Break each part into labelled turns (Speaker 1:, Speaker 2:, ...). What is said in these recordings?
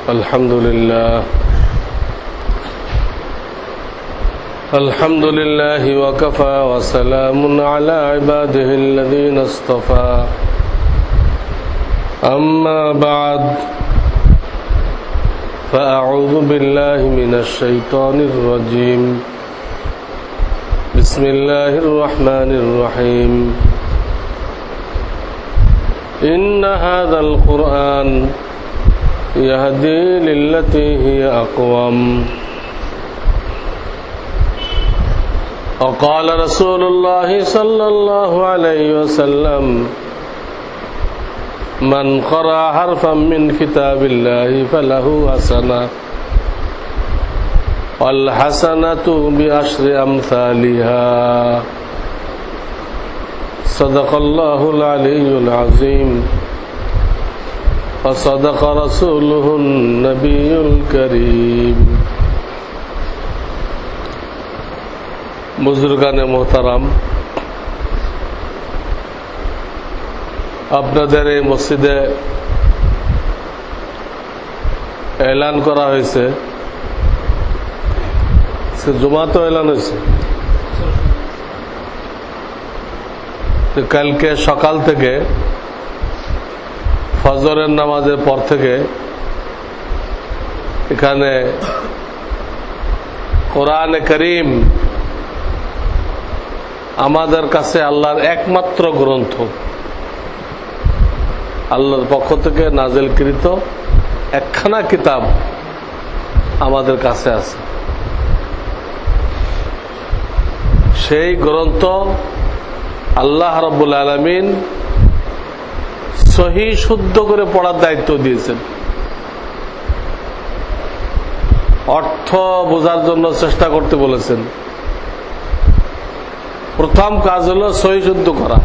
Speaker 1: الحمد لله وكفى وسلام على عباده الذين اصطفى أما بعد فأعوذ بالله من الشيطان الرجيم بسم الله الرحمن الرحيم إن هذا القرآن يهدي للتي هي أقوم وقال رسول الله صلى الله عليه وسلم من قرأ حرفا من كتاب الله فله حسنة والحسنة بعشر أمثالها صدق الله العلي العظيم وصدق رسوله النبي الكريم বুজুর্গানে মোহতারাম, আপনাদের এই মসজিদে এলান করা হয়েছে, জুমাতেও এলান হয়েছে, কালকে সকাল থেকে ফজরের নামাজের পর থেকে এখানে কোরআনে কারীম আমাদের কাছে আল্লাহর একমাত্র গ্রন্থ, আল্লাহর পক্ষ থেকে নাজিলকৃত একখানা কিতাব আমাদের কাছে আছে। সেই গ্রন্থ আল্লাহ রাব্বুল আলামিন সহি শুদ্ধ করে পড়ার দায়িত্ব দিয়েছেন। অর্থ বোঝার জন্য চেষ্টা করতে বলেছেন। প্রথম কাজ হলো সহি শুদ্ধ করা,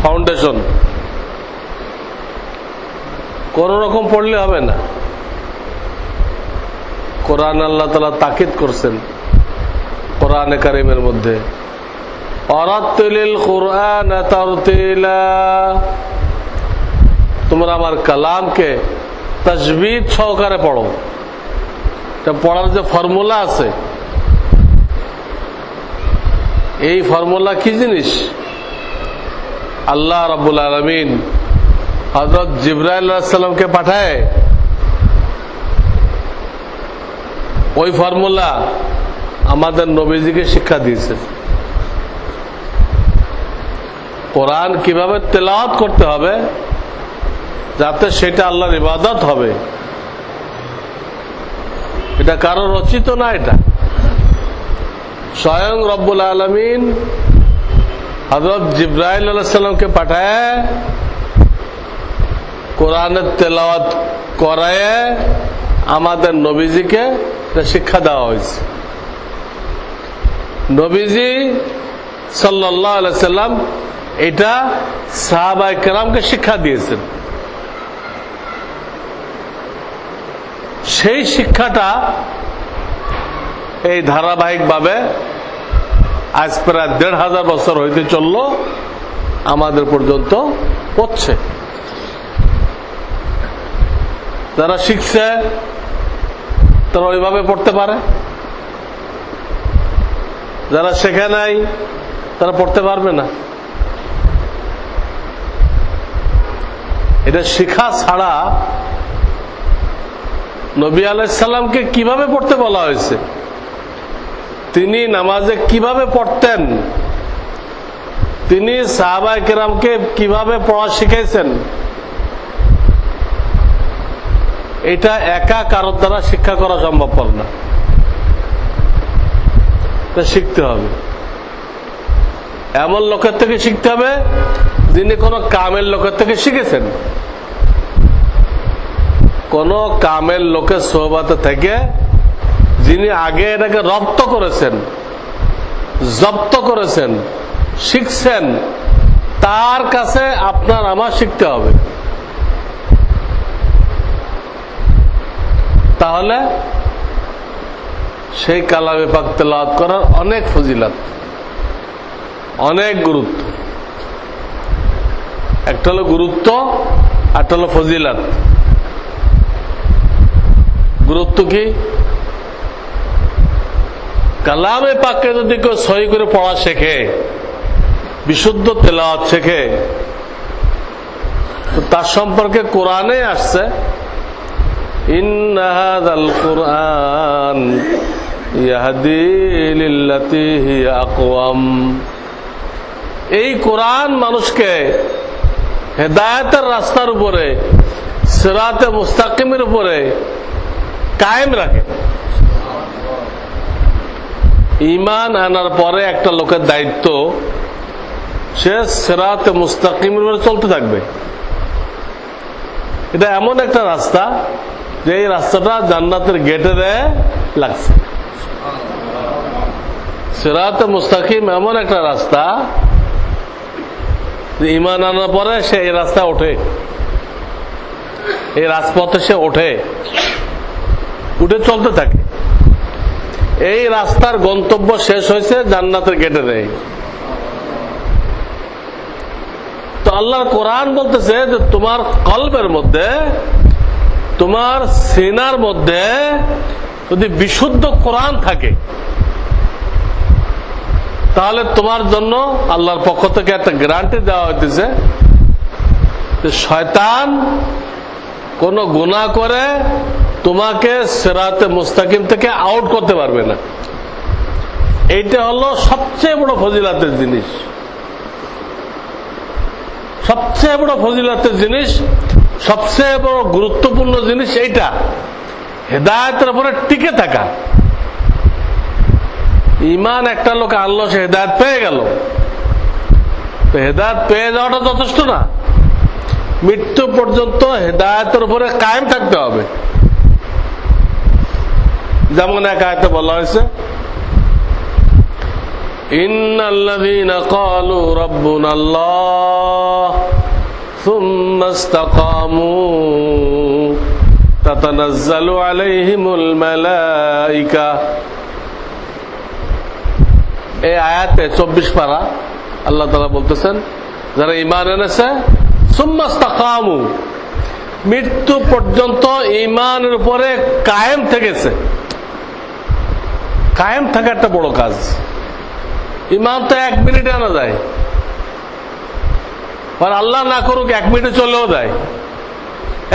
Speaker 1: ফাউন্ডেশন। কোন রকম পড়লে হবে না। কোরআন আল্লাহ তাআলা তাকিদ করছেন কোরআনে কারীমের মধ্যে, ওয়ারাত্তিলিল কুরআন তারতিলা, তোমরা আমার কালামকে তাজবিদ সহকারে পড়ো। এটা পড়ার যে ফর্মুলা আছে, এই ফর্মুলা কি জিনিস? আল্লাহ রাব্বুল আলামিন হযরত জিবরাইল আলাইহিস সালামকে পাঠায় ওই ফর্মুলা আমাদের নবীজিকে শিক্ষা দিয়েছে। কোরআন কিভাবে তেলাওয়াত করতে হবে যাতে সেটা আল্লাহর ইবাদত হবে। এটা কারো রচিত না, এটা স্বয়ং রব্বুল আলামিন হযরত জিবরাইল আলাইহিস সালামকে পাঠায় কোরআনের তেলাওয়াত করায় আমাদের নবীজিকে শিক্ষা দেওয়া হয়েছে। নবীজি সাল্লাল্লাহু আলাইহি সাল্লাম এটা সাহাবায়ে কেরামকে শিক্ষা দিয়েছেন। সেই শিক্ষাটা এই ধারাবাহিকভাবে আজ প্রায় ১৫০০ বছর হইতে চলল, আমাদের পর্যন্ত পড়ছে। যারা শিখছে তারা ওইভাবে পড়তে পারে, যারা শেখে নাই তারা পড়তে পারবে না। এটা শিখা ছাড়া নবী আলাইহিস সালামকে কিভাবে পড়তে বলা হয়েছে, তিনি নামাজে কিভাবে পড়তেন, তিনি সাহাবায়ে কেরামকে কিভাবে পড়া শিখাইছেন, এটা একা কারোর দ্বারা শিক্ষা করা সম্ভবপর না। শিখতে হবে, এমন লোকের থেকে শিখতে হবে যিনি কোন কামেল লোকের থেকে শিখেছেন। কোন কামেল লোকের সোহবতে থেকে যিনি আগে এটাকে রপ্ত করেছেন, জব্দ করেছেন, শিখছেন, তার কাছে আপনার আমার শিখতে হবে। তাহলে সেই কালামে পাক তেলাওয়াত করার অনেক ফজিলত, অনেক গুরুত্ব। একটা হলো গুরুত্ব, একটা হলো ফজিলত। গুরুত্ব কি? কালামে পাককে যদি কেউ সহি করে পড়া শেখে, বিশুদ্ধ তেলাওয়াত শেখে, তো তার সম্পর্কে কোরআনে আসছে ইন্না হাযাল কুরআন ইয়াহদি লিল্লাতী হিয়া আকওয়াম। এই কোরআন মানুষকে হেদায়েতের রাস্তার উপরে, সিরাতে মুস্তাকিমের উপরে কায়েম রাখে। ঈমান আনার পরে একটা লোকের দায়িত্ব, সে সিরাতে মুস্তাকিমের উপরে চলতে থাকবে। এটা এমন একটা রাস্তা যে এই রাস্তাটা জান্নাতের গেটে লাগছে। সিরাতে মুস্তাকিম এমন একটা রাস্তা যে ঈমান আনার পরে সে এই রাস্তা ওঠে, এই রাজপথে সে উঠে চলতে থাকে। এই রাস্তার গন্তব্য শেষ হয়েছে জান্নাতের গেটে নেই। তো আল্লাহর কোরআন বলতেছে যে তোমার কলবের মধ্যে, তোমার সিনার মধ্যে যদি বিশুদ্ধ কোরআন থাকে, তাহলে তোমার জন্য আল্লাহর পক্ষ থেকে একটা গ্যারান্টি দেওয়া হইতেছে যে শয়তান কোন গুনাহ করে তোমাকে সিরাতে মুস্তাকিম থেকে আউট করতে পারবে না। এইটা হলো সবচেয়ে বড় ফজিলাতের জিনিস, সবচেয়ে বড় ফজিলাতের জিনিস, সবচেয়ে বড় গুরুত্বপূর্ণ জিনিস এইটা, হেদায়েতের উপরে টিকে থাকা। ঈমান একটা লোক আনলো, সে হেদায়েত পেয়ে গেল, তো হেদায়েত পেয়ে যাওয়াটা যথেষ্ট না, মৃত্যু পর্যন্ত হেদায়েতের উপরে কায়েম থাকতে হবে। যেমন এক আয়াতে বলা হয়েছে ইন্নাল্লাযীনা ক্বালু রাব্বুনাল্লাহ সুম্মা ইসতাকামু তাতানাজ্জালু আলাইহিমুল মালায়েকা। এই আয়াতে 24 পারা আল্লাহ তাআলা বলতেছেন যারা ঈমান এনেছে সুম্মা ইসতাকামু, মৃত্যু পর্যন্ত ঈমানের উপরে কায়েম থেকেছে। কায়েম থাকা একটা বড় কাজ। ঈমান তো 1 মিনিটে আনা যায়, আর আল্লাহ না করুক 1 মিনিটে চলেও যায়।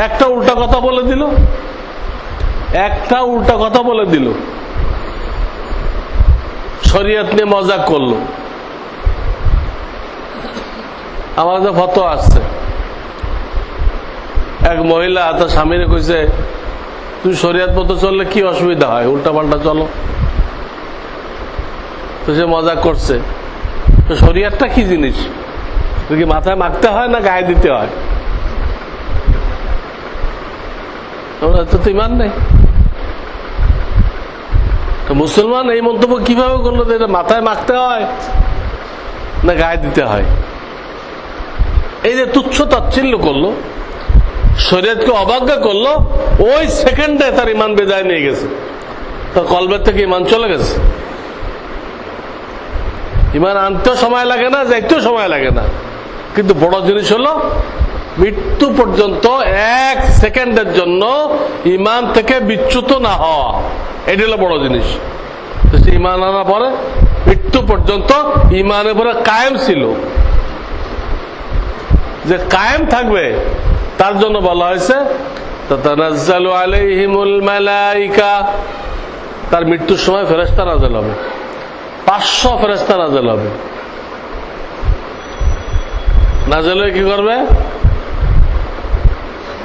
Speaker 1: একটা উল্টা কথা বলে দিল, একটা উল্টা কথা বলে দিল, শরীয়ত নিয়ে মজাক করলো। আমাদের ফতোয়া আসছে, এক মহিলা তার স্বামীরে কইছে তুই শরীয়ত মতো চললে কি অসুবিধা হয়, উল্টা পাল্টা চলো। তো সে মজা করছে, তো শরীয়তটা কি জিনিস, কি মাথায় মাখতে হয় না গায়ে দিতে হয়? তো ঈমান নেই। তো মুসলমান এই মন্তব্য কিভাবে করলো যে এটা মাথায় মাখতে হয় না গায়ে দিতে হয়? এই যে তুচ্ছ তাচ্ছিল্য করলো, শরীয়তকে অবজ্ঞা করলো, ওই সেকেন্ডে তার ঈমান বেজায় নিয়ে গেছে, তার কলবের থেকে ঈমান চলে গেছে। ঈমান আনতেও সময় লাগে না, যাইতেও সময় লাগে না, কিন্তু বড় জিনিস হলো মৃত্যু পর্যন্ত 1 সেকেন্ডের জন্য ঈমান থেকে বিচ্যুত না হওয়া। এটি হলো বড় জিনিস। ঈমান আনার পরে মৃত্যু পর্যন্ত ঈমানের উপরে কায়েম ছিল, যে কায়েম থাকবে তার জন্য বলা হয়েছে তাতানাজ্জালু আলাইহিমুল মালায়েকা। তার মৃত্যুর সময় ফেরেশতা নাযিল হবে, 500 ফেরেশতা নাযিল হবে। নাযিল হয়ে কি করবে?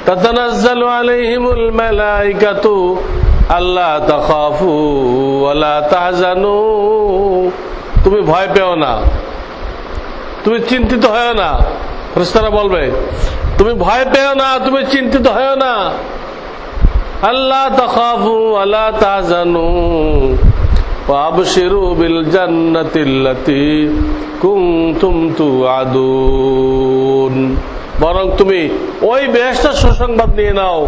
Speaker 1: তাতানাজ্জালু আলাইহিমুল মালায়েকাতু আল্লা তাখাফু ওয়া লা তাহজানু। তুমি ভয় পেও না, তুমি চিন্তিত হয়ো না। ফেরেশতারা বলবে তুমি ভয় পেও না, তুমি চিন্তিত হয়ো না। আল্লা তাখাফু ওয়া লা তাহজানু ওয়া আবশিরু বিল জান্নাতিল্লাতী কুনতুম তুআদুন। বরং তুমি ওই বেহেশতের সুসংবাদ নিয়ে নাও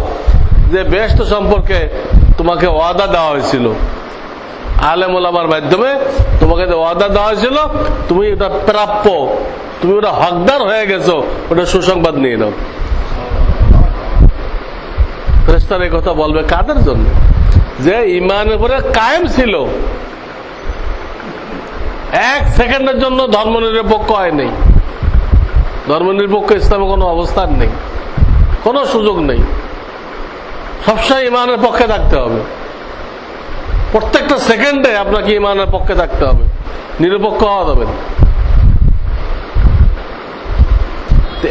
Speaker 1: যে বেহেশত সম্পর্কে তোমাকে ওয়াদা দেওয়া হয়েছিল, আলেম ওলামার মাধ্যমে তোমাকে যে ওয়াদা দেওয়া হয়েছিল, তুমি এটা প্রাপ্য, তুমি ওটা হকদার হয়ে গেছো, ওটা সুসংবাদ নিয়ে নাও। ফেরেশতারা এই কথা বলবে কাদের জন্য? যে ইমানের উপরে কায়েম ছিল, এক সেকেন্ডের জন্য ধর্মনিরপেক্ষ হয় নেই। ধর্মনিরপেক্ষ ইসলামে কোনো অবস্থান নেই, কোনো সুযোগ নেই। সবসময় ইমানের পক্ষে থাকতে হবে। প্রত্যেকটা সেকেন্ডে আপনাকে ইমানের পক্ষে থাকতে হবে, নিরপেক্ষ হওয়া যাবে না।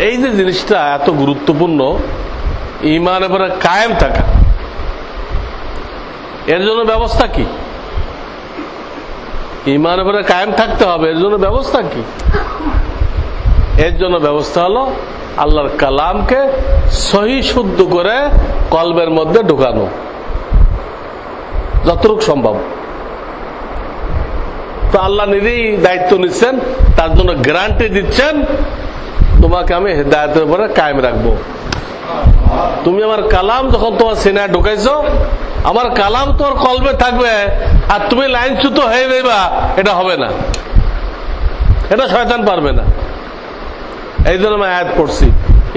Speaker 1: এই যে জিনিসটা এত গুরুত্বপূর্ণ, ইমানের উপরে কায়েম থাকা, এর জন্য ব্যবস্থা কি? ইমানের উপরে কায়েম থাকতে হবে, এর জন্য ব্যবস্থা কি? এর জন্য ব্যবস্থা হলো আল্লাহর কালামকে সহি শুদ্ধ করে কলবের মধ্যে ঢুকানো, যতটুকু সম্ভব। তো আল্লাহ নিজেই দায়িত্ব নিচ্ছেন, তার জন্য গ্যারান্টি দিচ্ছেন, তোমাকে আমি হেদায়েতের উপরে কায়েম রাখবো। তুমি আমার কালাম যখন তোমার সিনায় ঢুকাইছো, আমার কালাম তোমার কলবে থাকবে, আর তুমি লাইনচ্যুত হয়ে যাইবা, এটা হবে না, এটা শয়তান পারবে না। এই জন্য আমি আয়াত পড়ছি,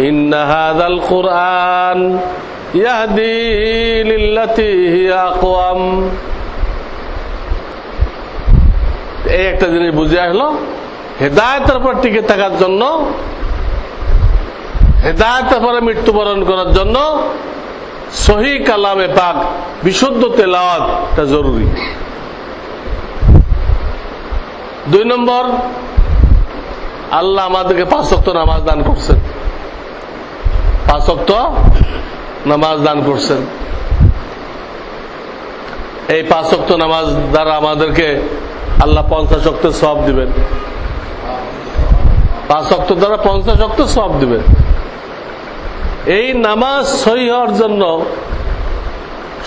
Speaker 1: ইন্না হাযাল কুরআন ইয়াহদি লিল্লাতী হিয়া আকওয়াম। এই একটা জিনিস বুঝে আসলো, হেদায়েতের উপর টিকে থাকার জন্য, হেদায়েতের পরে মৃত্যুবরণ করার জন্য সহি কালামে পাক, বিশুদ্ধ তেলাওয়াত এটা জরুরি। 2 নম্বর, আল্লাহ আমাদেরকে 5 ওয়াক্ত নামাজ দান করছেন, 5 ওয়াক্ত নামাজ দান করছেন। এই 5 ওয়াক্ত নামাজ দ্বারা আমাদেরকে আল্লাহ 50 ওয়াক্তের সওয়াব দিবেন। 5 ওয়াক্ত দ্বারা 50 ওয়াক্তের সওয়াব দিবেন। এই নামাজ সহি হওয়ার জন্য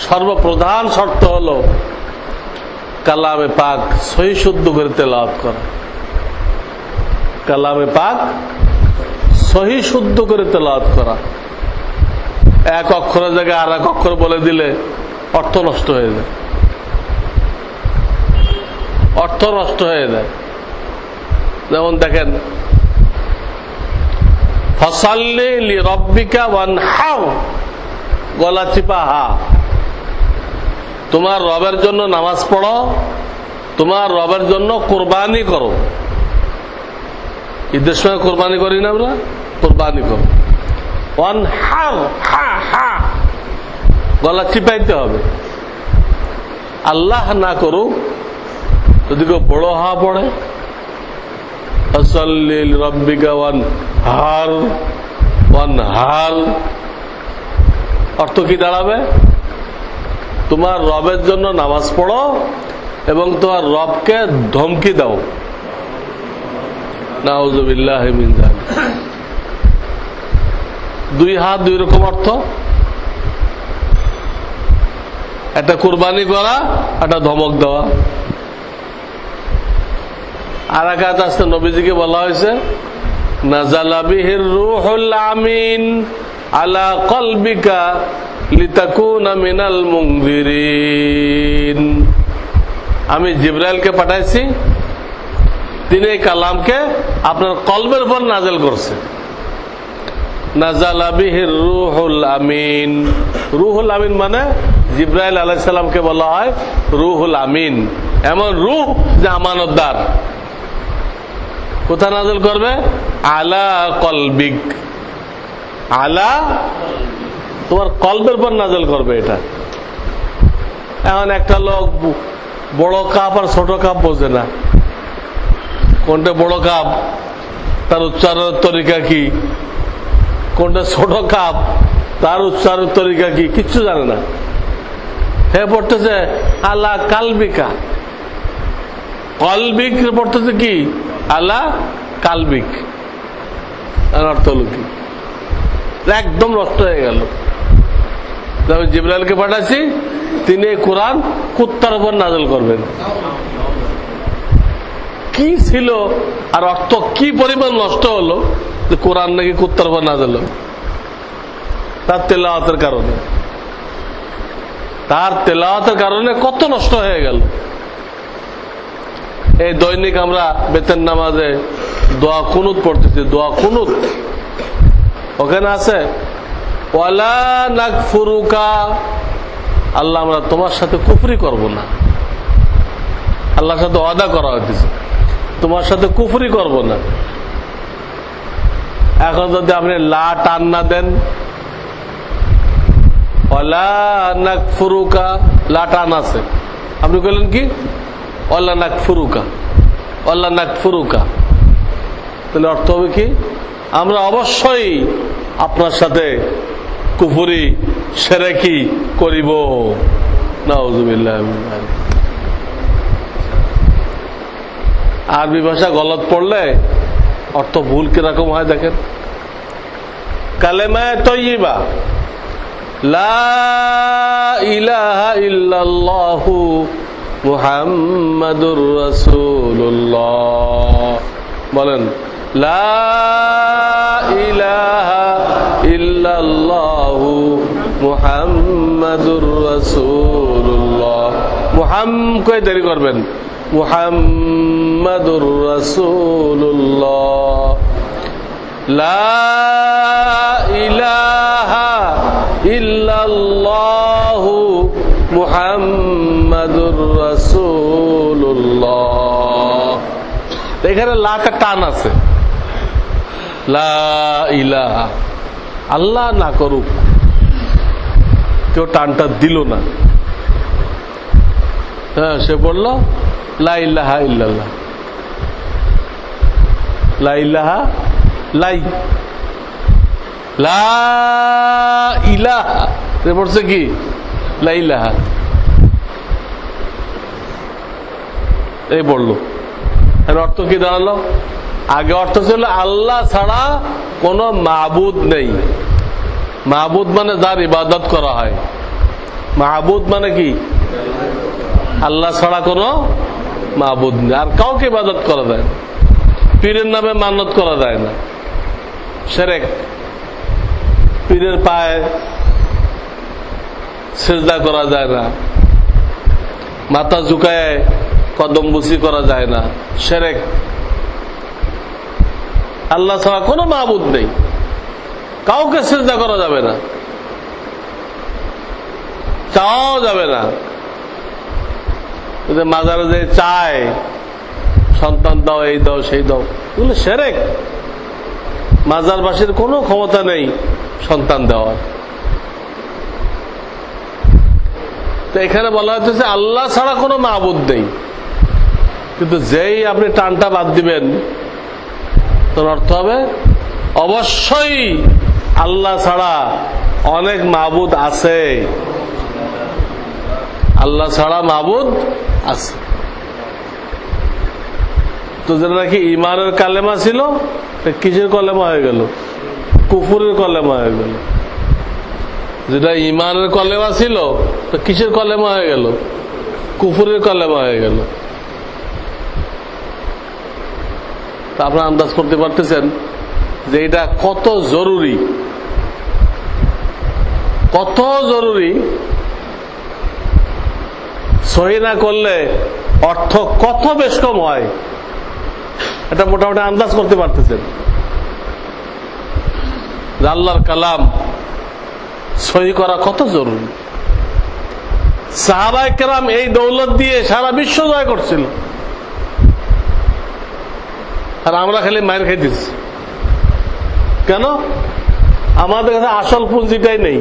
Speaker 1: সর্বপ্রধান শর্ত হলো কালামে পাক সহি শুদ্ধ করে তেলাওয়াত করা। কালামে পাক সহি শুদ্ধ করে তেলাওয়াত করা। এক অক্ষরের জায়গায় আর এক অক্ষর বলে দিলে অর্থ নষ্ট হয়ে যায়, অর্থ নষ্ট হয়ে যায়। যেমন দেখেন, ফসল্লি লিরব্বিকা ওয়ানহার, গলা চিপা হা, তোমার রবের জন্য নামাজ পড়ো, তোমার রবের জন্য কোরবানি করো। ঈদের সময় কোরবানি করি না আমরা? কোরবানি করো। ওয়ানহার, হা হা, গলা চিপাইতে হবে। আল্লাহ না করুক যদি কেউ বড় হা পড়ে, ফসল্লি লিরব্বিকা ওয়ানহার, ওয়ানহার, অর্থ কি দাঁড়াবে? তোমার রবের জন্য নামাজ পড়ো এবং তোমার রবকে ধমকি দাও। নাউযুবিল্লাহি মিন যালিক। 2 হাত 2 রকম অর্থ, একটা কুরবানি করা, একটা ধমক দেওয়া। আর এক হাত আসতে নবীজিকে বলা হয়েছে, নাযালা বিহির রূহুল আমিন আলা কলবিকা লিতাকুনা মিনাল মুনযিরিন। আমি জিবরাইলকে পাঠাইছি, তিনি এই কালামকে আপনার কলবের উপর নাযিল করছে। নাযালা বিহির রূহুল আমিন। রূহুল আমিন মানে জিবরাইল আলাইহিস সালামকে বলা হয় রূহুল আমিন, এমন রূহ যে আমানতদার। কোথায় নাযিল করবে? আলা কলবিক, আলা, তোমার কলবের উপর নাযিল করবে। এটা এখন একটা লোক বড় কাপ আর ছোট কাপ বোঝে না, কোনটা বড় কাপ তার উচ্চারণের তরিকা কি, কোনটা ছোট কাপ তার উচ্চারণের তরিকা কি, কিচ্ছু জানে না। হে পড়তেছে আলা কালবিকা, কলবিক পড়তেছে কি আলা কালবিক, অর্থ হলো কি? একদম নষ্ট হয়ে গেল। আমি জিবরাইলকে পাঠাচ্ছি, তিনি এই কোরআন কুত্তার উপর নাযিল করবেন। কি ছিল আর অর্থ কি পরিমাণ নষ্ট হলো যে কোরআন নাকি কুত্তার উপর নাযিল হলো, তার তেলাওয়াতের কারণে। তার তেলাওয়াতের কারণে কত নষ্ট হয়ে গেল। এই দৈনিক আমরা বেতের নামাজে দোয়া কুনুত পড়তেছি, দোয়া কুনুত ওখানে আছে ওয়ালা নাকফুরুকা আল্লাহ আমরা তোমার সাথে কুফরি করব না। আল্লাহর সাথে ওয়াদা করা হয়েছে তোমার সাথে কুফরি করব না। এখন যদি আপনি লা টান না দেন, ওয়ালা নাকফুরুকা, লা টান আছে, আপনি বললেন কি ওয়ালা নাকফুরুকা, ওয়ালা নাকফুরুকা, তাহলে অর্থ হবে কি আমরা অবশ্যই আপনার সাথে কুফরি শিরকি করিব। নাউযুবিল্লাহ। আরবি ভাষা গলত পড়লে অর্থ ভুল কিরকম হয় দেখেন। কালেমা তয়্যিবা, লা ইলাহা ইল্লাল্লাহু মুহাম্মাদুর রাসূলুল্লাহ, বলেন লা ইলাহা ইল্লাল্লাহু মুহাম্মাদুর রাসূলুল্লাহ। কয়ে দেরি করবেন, মুহাম্মাদুর রাসূলুল্লাহ। লা ইলাহা ইল্লাল্লাহু মুহাম্মাদুর রাসূলুল্লাহ। এখানে লাটা টান আছে, লা ইলাহা, আল্লাহ না করুক, কেউ টানটা দিল না। হ্যাঁ, সে বলল লা ইলাহা ইল্লাল্লাহ, লা ইলাহা, লাই লা ইলাহা, বলছে কি লা ইলাহা, এই বললো। এর অর্থ কি দাঁড়ালো? আগে অর্থ ছিল আল্লাহ ছাড়া কোনো মাবুদ নেই। মাবুদ মানে যার ইবাদত করা হয়। মাবুদ মানে কি আল্লাহ ছাড়া কোনো মাবুদ নেই, আর কাউকে ইবাদত করা যায় না। পীরের নামে মানত করা যায় না, শিরক। পীরের পায়ে সিজদা করা যায় না, মাথা ঝুঁকায় কদম বুসি করা যায় না, শিরক। আল্লাহ ছাড়া কোনো মাবুদ নেই, কাউকে সিজদা করা যাবে না, চাওয়াও যাবে না। মাজারে যে চায় সন্তান দাও, এই দাও, সেই দাও, এগুলো শিরক। মাজারবাসীর কোনো ক্ষমতা নেই সন্তান দেওয়ার। তো এখানে বলা হচ্ছে আল্লাহ ছাড়া কোনো মাবুদ নেই, কিন্তু যেই আপনি টানটা বাদ দিবেন তোর অর্থ হবে অবশ্যই আল্লাহ ছাড়া অনেক মাবুদ আছে, আল্লাহ ছাড়া মাবুদ আছে। তো যেটা নাকি ইমানের কালেমা ছিল, কিসের কলেমা হয়ে গেল? কুফুরের কলেমা হয়ে গেল। যেটা ইমানের কলেমা ছিল, তো কিসের কলেমা হয়ে গেল? কুফুরের কলেমা হয়ে গেল। তা আপনারা আন্দাজ করতে পারতেছেন যে এটা কত জরুরি, কত জরুরি। সহি না করলে অর্থ কত বেশ কম হয়, এটা মোটামুটি আন্দাজ করতে পারতেছেন। আল্লাহর কালাম সহি করা কত জরুরি। সাহাবায়ে কেরাম এই দৌলত দিয়ে সারা বিশ্ব জয় করছিল, আর আমরা খালি মায়ের খাইতেছি। কেন? আমাদের কাছে আসল পুঁজিটাই নেই।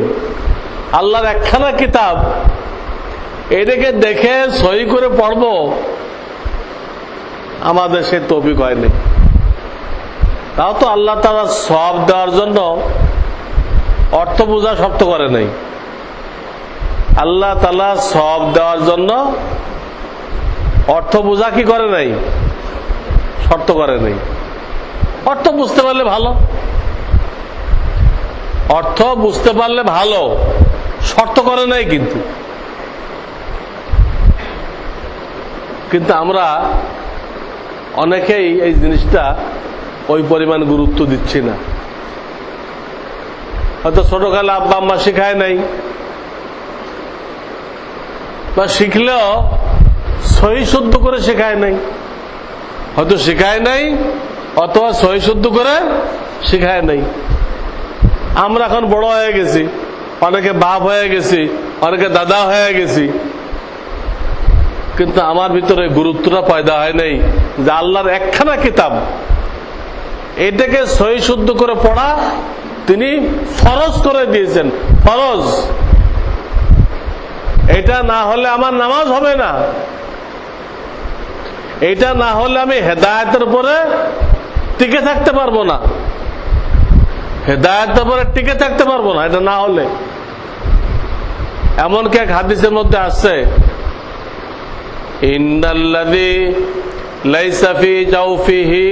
Speaker 1: আল্লাহর একখানা কিতাব, এটাকে দেখে সহি করে পড়বো, আমাদের সে তৌফিক হয়নি। তাও তো আল্লাহ তাআলা সওয়াব দেওয়ার জন্য অর্থ বোঝা শর্ত করে নাই। আল্লাহ তাআলা সওয়াব দেওয়ার জন্য অর্থ বোঝা কি করে নাই? শর্ত করে নাই। অর্থ বুঝতে পারলে ভালো, অর্থ বুঝতে পারলে ভালো, শর্ত করে নাই। কিন্তু আমরা অনেকেই এই জিনিসটা ওই পরিমাণ গুরুত্ব দিচ্ছি না। হয়তো ছোটকালে আব্বা আম্মা শিখায় নাই, বা শিখলেও সহি শুদ্ধ করে শেখায় নাই। হয়তো শেখায় নাই অথবা সহি শুদ্ধ করে শেখায় নাই। আমরা এখন বড় হয়ে গেছি, অনেকে বাপ হয়ে গেছি, অনেকে দাদা হয়ে গেছি, কিন্তু আমার ভিতরে গুরুত্বটা পয়দা হয় নাই যে আল্লাহর একখানা কিতাব, এটাকে সহি শুদ্ধ করে পড়া তিনি ফরজ করে দিয়েছেন। ফরজ, এটা না হলে আমার নামাজ হবে না, এটা না হলে আমি হেদায়েতের উপরে টিকে থাকতে পারবো না, হেদায়েতের উপরে টিকে থাকতে পারবো না এটা না হলে। এমনকি এক হাদিসের মধ্যে আছে, ইন্নাল্লাযী লাইসা ফি জাওফিহি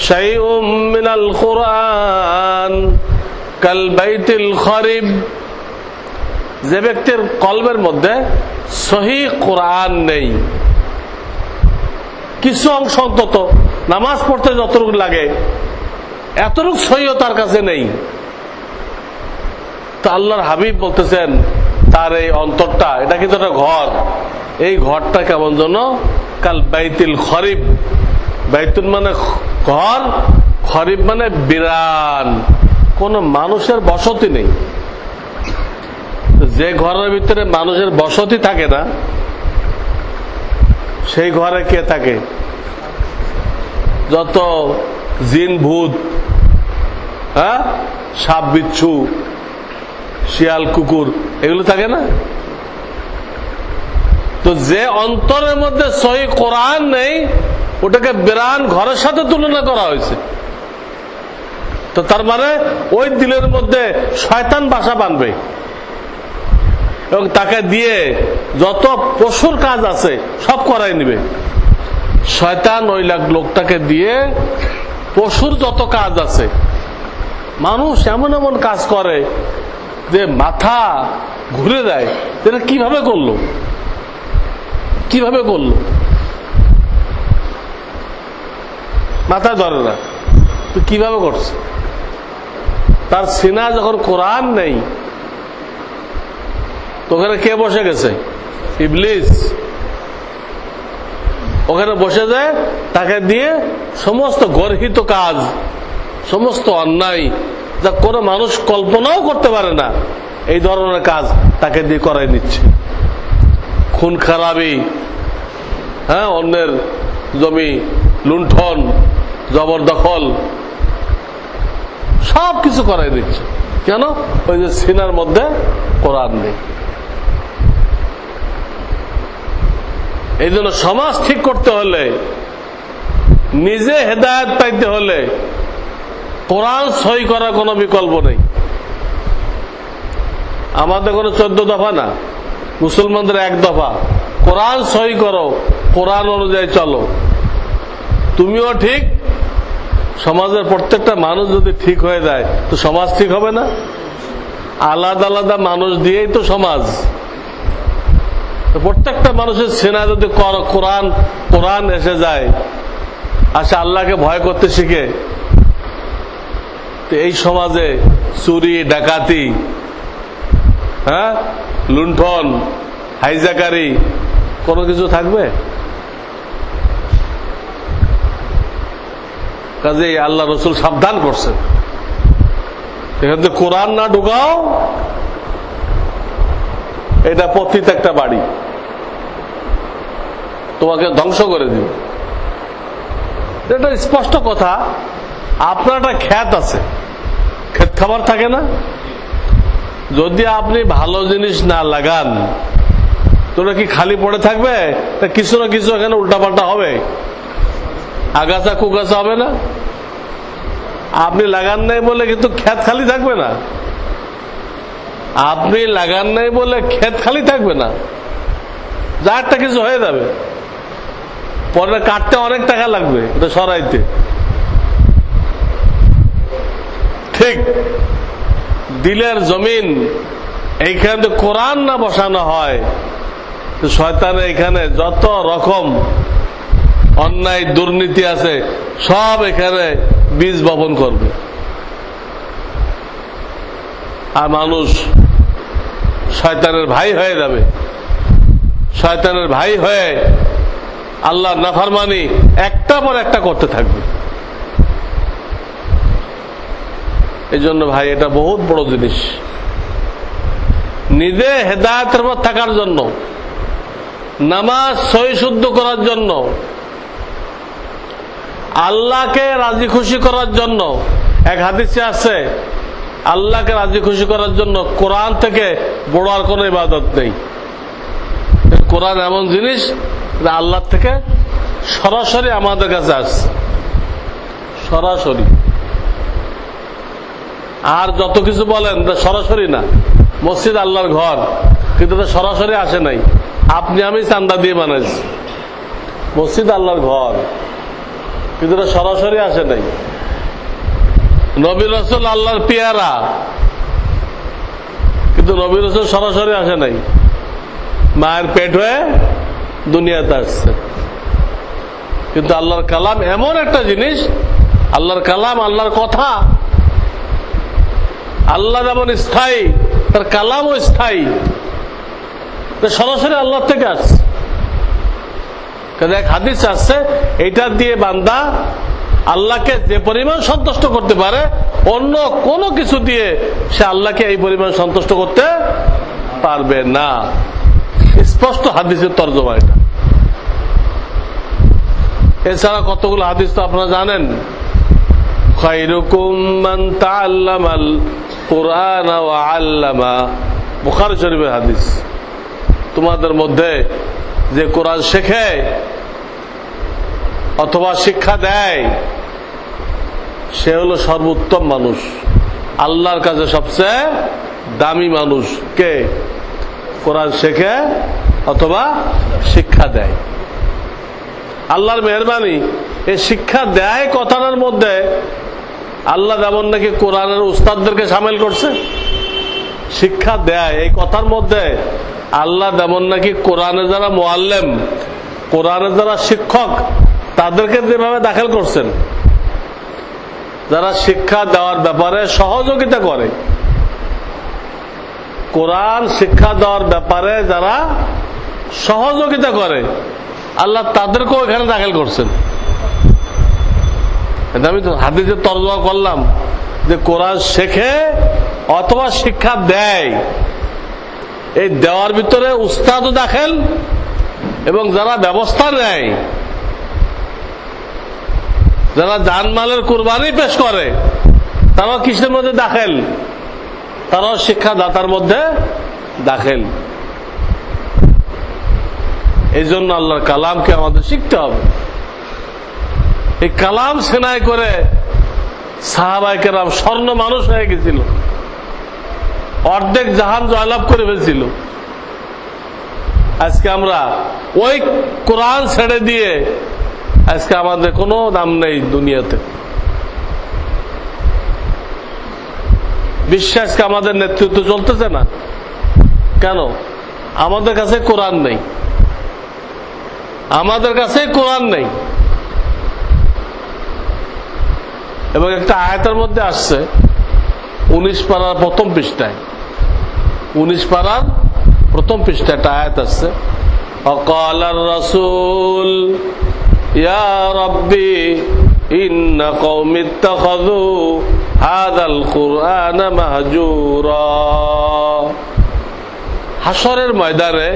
Speaker 1: শাইউম মিনাল কুরআন কাল বাইতিল খারিব, যে ব্যক্তির কলবের মধ্যে সহিহ কোরআন নেই, কিছু অংশ অন্তত নামাজ পড়তে যতটুকু লাগে এতটুকু সহিহ তার কাছে নেই, তো আল্লাহর হাবিব বলতেছেন তার এই অন্তরটা, এটা কিন্তু একটা ঘর, এই ঘরটা কেমন যেন কাল বাইতুল খরিব, বাইতুল মানে ঘর, খরিব মানে বিরান, কোন মানুষের বসতি নেই। যে ঘরের ভিতরে মানুষের বসতি থাকে না, সেই ঘরে কে থাকে? যত জিন ভূত, হ্যাঁ, সাপ বিচ্ছু, শিয়াল কুকুর, এগুলো থাকে না। তো যে অন্তরের মধ্যে সহি কোরআন নেই, ওটাকে বিরান ঘরের সাথে তুলনা করা হয়েছে। তো তার মানে ওই দিলের মধ্যে শয়তান বাসা বাঁধবে এবং তাকে দিয়ে যত পশুর কাজ আছে সব করাই নিবে। শয়তান ওই লোকটাকে দিয়ে পশুর যত কাজ আছে, মানুষ এমন এমন কাজ করে যে মাথা ঘুরে যায়, এটা কিভাবে করলো, কিভাবে করলো, মাথায় ধরে না, তো কিভাবে করছে। তার সিনা যখন কোরআন নেই, তো ওখানে কে বসে গেছে? ইবলিস। ওখানে বসে যায়, তাকে দিয়ে সমস্ত গর্হিত কাজ, সমস্ত অন্যায় যা কোনো মানুষ কল্পনাও করতে পারে না, এই ধরনের কাজ তাকে দিয়ে করাই নিচ্ছে। খুন খারাপি, হ্যাঁ, অন্যের জমি লুণ্ঠন, জবরদখল, সব কিছু করাই দিচ্ছে। কেন? ওই যে সিনার মধ্যে কোরআন নেই। এই জন্য সমাজ ঠিক করতে হলে, নিজে হেদায়েত পাইতে হলে কোরআন সহি করার কোনো বিকল্প নেই। আমাদের কোনো 14 দফা না, মুসলমানদের 1 দফা, কোরআন সহি করো, কোরআন অনুযায়ী চলো। তুমিও ঠিক, সমাজের প্রত্যেকটা মানুষ যদি ঠিক হয়ে যায় তো সমাজ ঠিক হবে না? আলাদা আলাদা মানুষ দিয়েই তো সমাজ। প্রত্যেকটা মানুষের সেনা যদি কোরআন কোরআন এসে যায়, আচ্ছা আল্লাহকে ভয় করতে শিখে, তো এই সমাজে চুরি ডাকাতি, হ্যাঁ, লুণ্ঠন, হাইজাকারি কোনো কিছু থাকবে? কাজেই আল্লাহ রসুল সাবধান করছেন, এখান থেকে কোরআন না ঢুকাও, এটা পতিত একটা বাড়ি, তোমাকে ধ্বংস করে দিবে। এটা স্পষ্ট কথা। আপনার একটা ক্ষেত আছে, ক্ষেত খাবার থাকে না, যদি আপনি ভালো জিনিস না লাগান তো ওটা কি খালি পড়ে থাকবে? কিছু না কিছু এখানে উল্টাপাল্টা হবে, আগাছা কুগাছা হবে না? আপনি লাগান নাই বলে কিন্তু ক্ষেত খালি থাকবে না, আপনি লাগান নাই বলে ক্ষেত খালি থাকবে না, যা একটা কিছু হয়ে যাবে, পরে কাটতে অনেক টাকা লাগবে এটা সরাইতে। ঠিক দিলের জমিন, এইখানে কোরআন না বসানো হয়, শয়তান এখানে যত রকম অন্যায় দুর্নীতি আছে সব এখানে বীজ বপন করবে, আর মানুষ শয়তানের ভাই হয়ে যাবে। শয়তানের ভাই হয়ে আল্লাহর নাফরমানি একটা পর একটা করতে থাকবে। এই জন্য ভাই এটা বহুত বড় জিনিস। নিজে হেদায়েতের পথ থাকার জন্য, নামাজ সহি শুদ্ধ করার জন্য, আল্লাহকে রাজি খুশি করার জন্য। এক হাদিসে আছে, আল্লাহকে রাজি খুশি করার জন্য কোরআন থেকে বড় আর কোনো ইবাদত নেই। কোরআন এমন জিনিস আল্লাহ থেকে সরাসরি আমাদের কাছে আসছে, সরাসরি। আর যত কিছু বলেন সরাসরি না। মসজিদ আল্লাহর ঘর, কিন্তু সরাসরি আসে নাই, আপনি আমি চান্দা দিয়ে বানাইছি। মসজিদ আল্লাহর ঘর, কিন্তু সরাসরি আসে নাই। নবী রাসূল আল্লাহর পেয়ারা, কিন্তু নবী রাসূল সরাসরি আসে নাই, মায়ের পেট হয়ে দুনিয়াতে আসছে। কিন্তু আল্লাহর কালাম এমন একটা জিনিস, আল্লাহর কালাম, আল্লাহর কথা, আল্লাহ যেমন স্থায়ী, তার কালামও স্থায়ী, সরাসরি আল্লাহ থেকে আসছে। এক হাদিস আসছে, এইটা দিয়ে বান্দা আল্লাহকে যে পরিমাণ সন্তুষ্ট করতে পারে, অন্য কোনো কিছু দিয়ে সে আল্লাহকে এই পরিমাণ সন্তুষ্ট করতে পারবে না। স্পষ্ট হাদিসের তর্জমা এটা। এছাড়া কতগুলো হাদিস তো আপনারা জানেন। খায়রুকুম মান তাআল্লামাল কুরআন ওয়া আল্লামা, বুখারী শরীফের হাদিস। তোমাদের মধ্যে যে কোরআন শেখে অথবা শিক্ষা দেয়, সে হলো সর্বোত্তম মানুষ, আল্লাহর কাছে সবচেয়ে দামি মানুষ। কে? কোরআন শেখে অথবা শিক্ষা দেয়। আল্লাহর মেহেরবানি, এই শিক্ষা দেয় কথাটার মধ্যে আল্লাহ যেমন নাকি কোরআনের উস্তাদদেরকে সামিল করছে। শিক্ষা দেয় এই কথার মধ্যে আল্লাহ যেমন নাকি কোরআনের যারা মুআল্লিম, কোরআনের যারা শিক্ষক, তাদেরকে যেভাবে দাখিল করছেন, যারা শিক্ষা দেওয়ার ব্যাপারে সহযোগিতা করে, কোরআন শিক্ষা দেওয়ার ব্যাপারে যারা সহযোগিতা করে, আল্লাহ তাদেরকেও এখানে দাখিল করছেন। আমি তো হাদিসের তর্জমা করলাম যে কোরআন শেখে অথবা শিক্ষা দেয়, এই দেওয়ার ভিতরে উস্তাদও দাখিল, এবং যারা ব্যবস্থা নেয়, যারা জানমালের কুরবানি পেশ করে, তারাও কিসের মধ্যে দাখিল? তারাও শিক্ষাদাতার মধ্যে দাখিল। এই জন্য আল্লাহর কালামকে আমাদের শিখতে হবে। এই কালাম সেনাই করে সাহাবায়ে কেরাম স্বর্ণ মানুষ হয়ে গেছিল, অর্ধেক জাহান জয়লাভ করে ফেলছিল। আজকে আমরা ওই কোরআন ছেড়ে দিয়ে আজকে আমাদের কোনো দাম নেই দুনিয়াতে। বিশ্বাসকে আমাদের নেতৃত্ব চলতেছে না কেন? আমাদের কাছে কোরআন নেই, আমাদের কাছে কোরআন নেই। এবং একটা আয়াতের মধ্যে আসছে 19 পারার প্রথম পৃষ্ঠায়, 19 পারার প্রথম পৃষ্ঠায় একটা আয়াত আসছে, ওয়াকালার রাসূল ইয়া রাব্বি ইন্না কওমি ইত্তাখাযু হাযাল কুরআনা মাহজুরা। হাশরের ময়দানে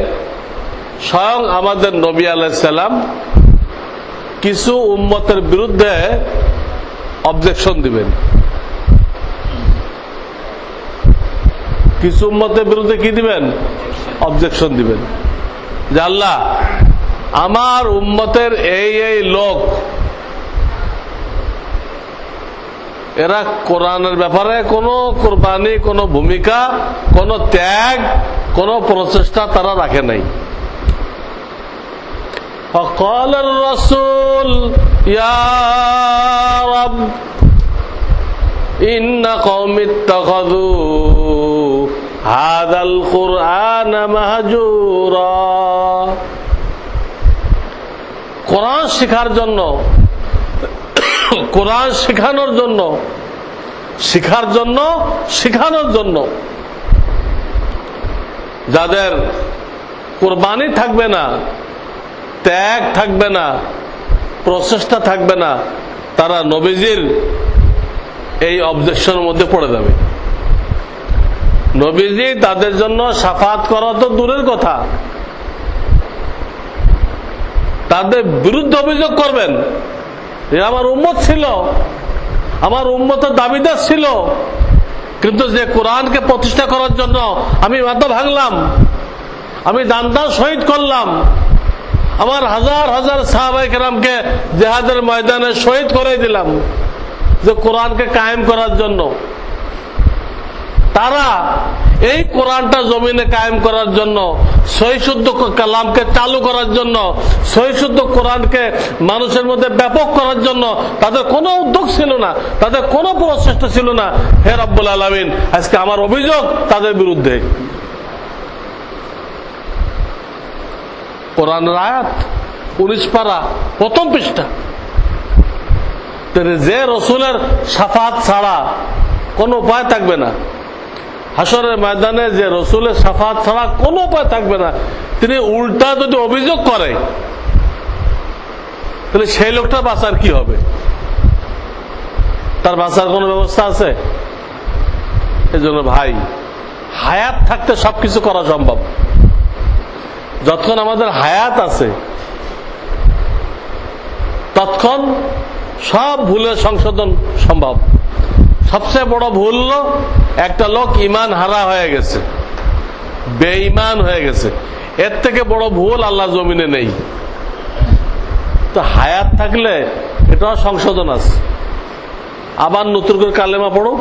Speaker 1: স্বয়ং আমাদের নবী আলাইহিস সালাম কিছু উম্মতের বিরুদ্ধে অবজেকশন দিবেন। কিছু উম্মতের বিরুদ্ধে কি দিবেন? অবজেকশন দিবেন যে আল্লাহ, আমার উম্মতের এই এই লোক, এরা কোরআনের ব্যাপারে কোনো কুরবানি, কোনো ভূমিকা, কোনো ত্যাগ, কোনো প্রচেষ্টা তারা রাখে নাই। فقال الرسول يا رب إن قوم اتخذوا هذا القرآن مهجورا। কোরআন শেখার জন্য, কোরআন শেখানোর জন্য, শিখার জন্য, শেখানোর জন্য যাদের কুরবানি থাকবে না, ত্যাগ থাকবে না, প্রচেষ্টা থাকবে না, তারা নবীজির এই অবজেকশনের মধ্যে পড়ে যাবে। নবীজি তাদের জন্য শাফাত করা তো দূরের কথা, তাদের বিরুদ্ধে অভিযোগ করবেন যে আমার উম্মত ছিল, আমার উম্মতের দাবিদার ছিল, কিন্তু যে কোরআনকে প্রতিষ্ঠা করার জন্য আমি মাথা ভাঙলাম, আমি দান শহীদ করলাম, আমার হাজার হাজার সাহাবায়ে কেরামকে জিহাদের ময়দানে শহীদ করে দিলাম যে কোরআনকে কায়েম করার জন্য। তারা এই কোরআনটা জমিনে কায়েম করার জন্য, সহিশুদ্ধ কালামকে চালু করার জন্য, সহিশুদ্ধ কোরআনকে মানুষের মধ্যে ব্যাপক করার জন্য তাদের কোনো উদ্যোগ ছিল না, তাদের কোনো প্রচেষ্টা ছিল না। হে রব্বুল আলামিন, আজকে আমার অভিযোগ তাদের বিরুদ্ধে। কোরআনের আয়াত 19 পারা 1ম পৃষ্ঠা, যে রসুলের শাফাত ছাড়া কোনো উপায় থাকবে না, হাসরের ময়দানে যে রসুলের শাফাত ছাড়া কোনো উপায় থাকবে না, তিনি উল্টা যদি অভিযোগ করে তাহলে সেই লোকটা বাঁচার কি হবে? তার বাঁচার কোনো ব্যবস্থা আছে? এই জন্য ভাই, হায়াত থাকতে সবকিছু করা সম্ভব। যতক্ষণ আমাদের হায়াত আছে ততক্ষণ সব ভুলের সংশোধন সম্ভব। সবচেয়ে বড় ভুল হলো একটা লোক ইমান হারা হয়ে গেছে, বেঈমান হয়ে গেছে, এর থেকে বড় ভুল আল্লাহ জমিনে নেই। তো হায়াত থাকলে এটাও সংশোধন আছে। আবার নতুন করে কালেমা পড়ুক,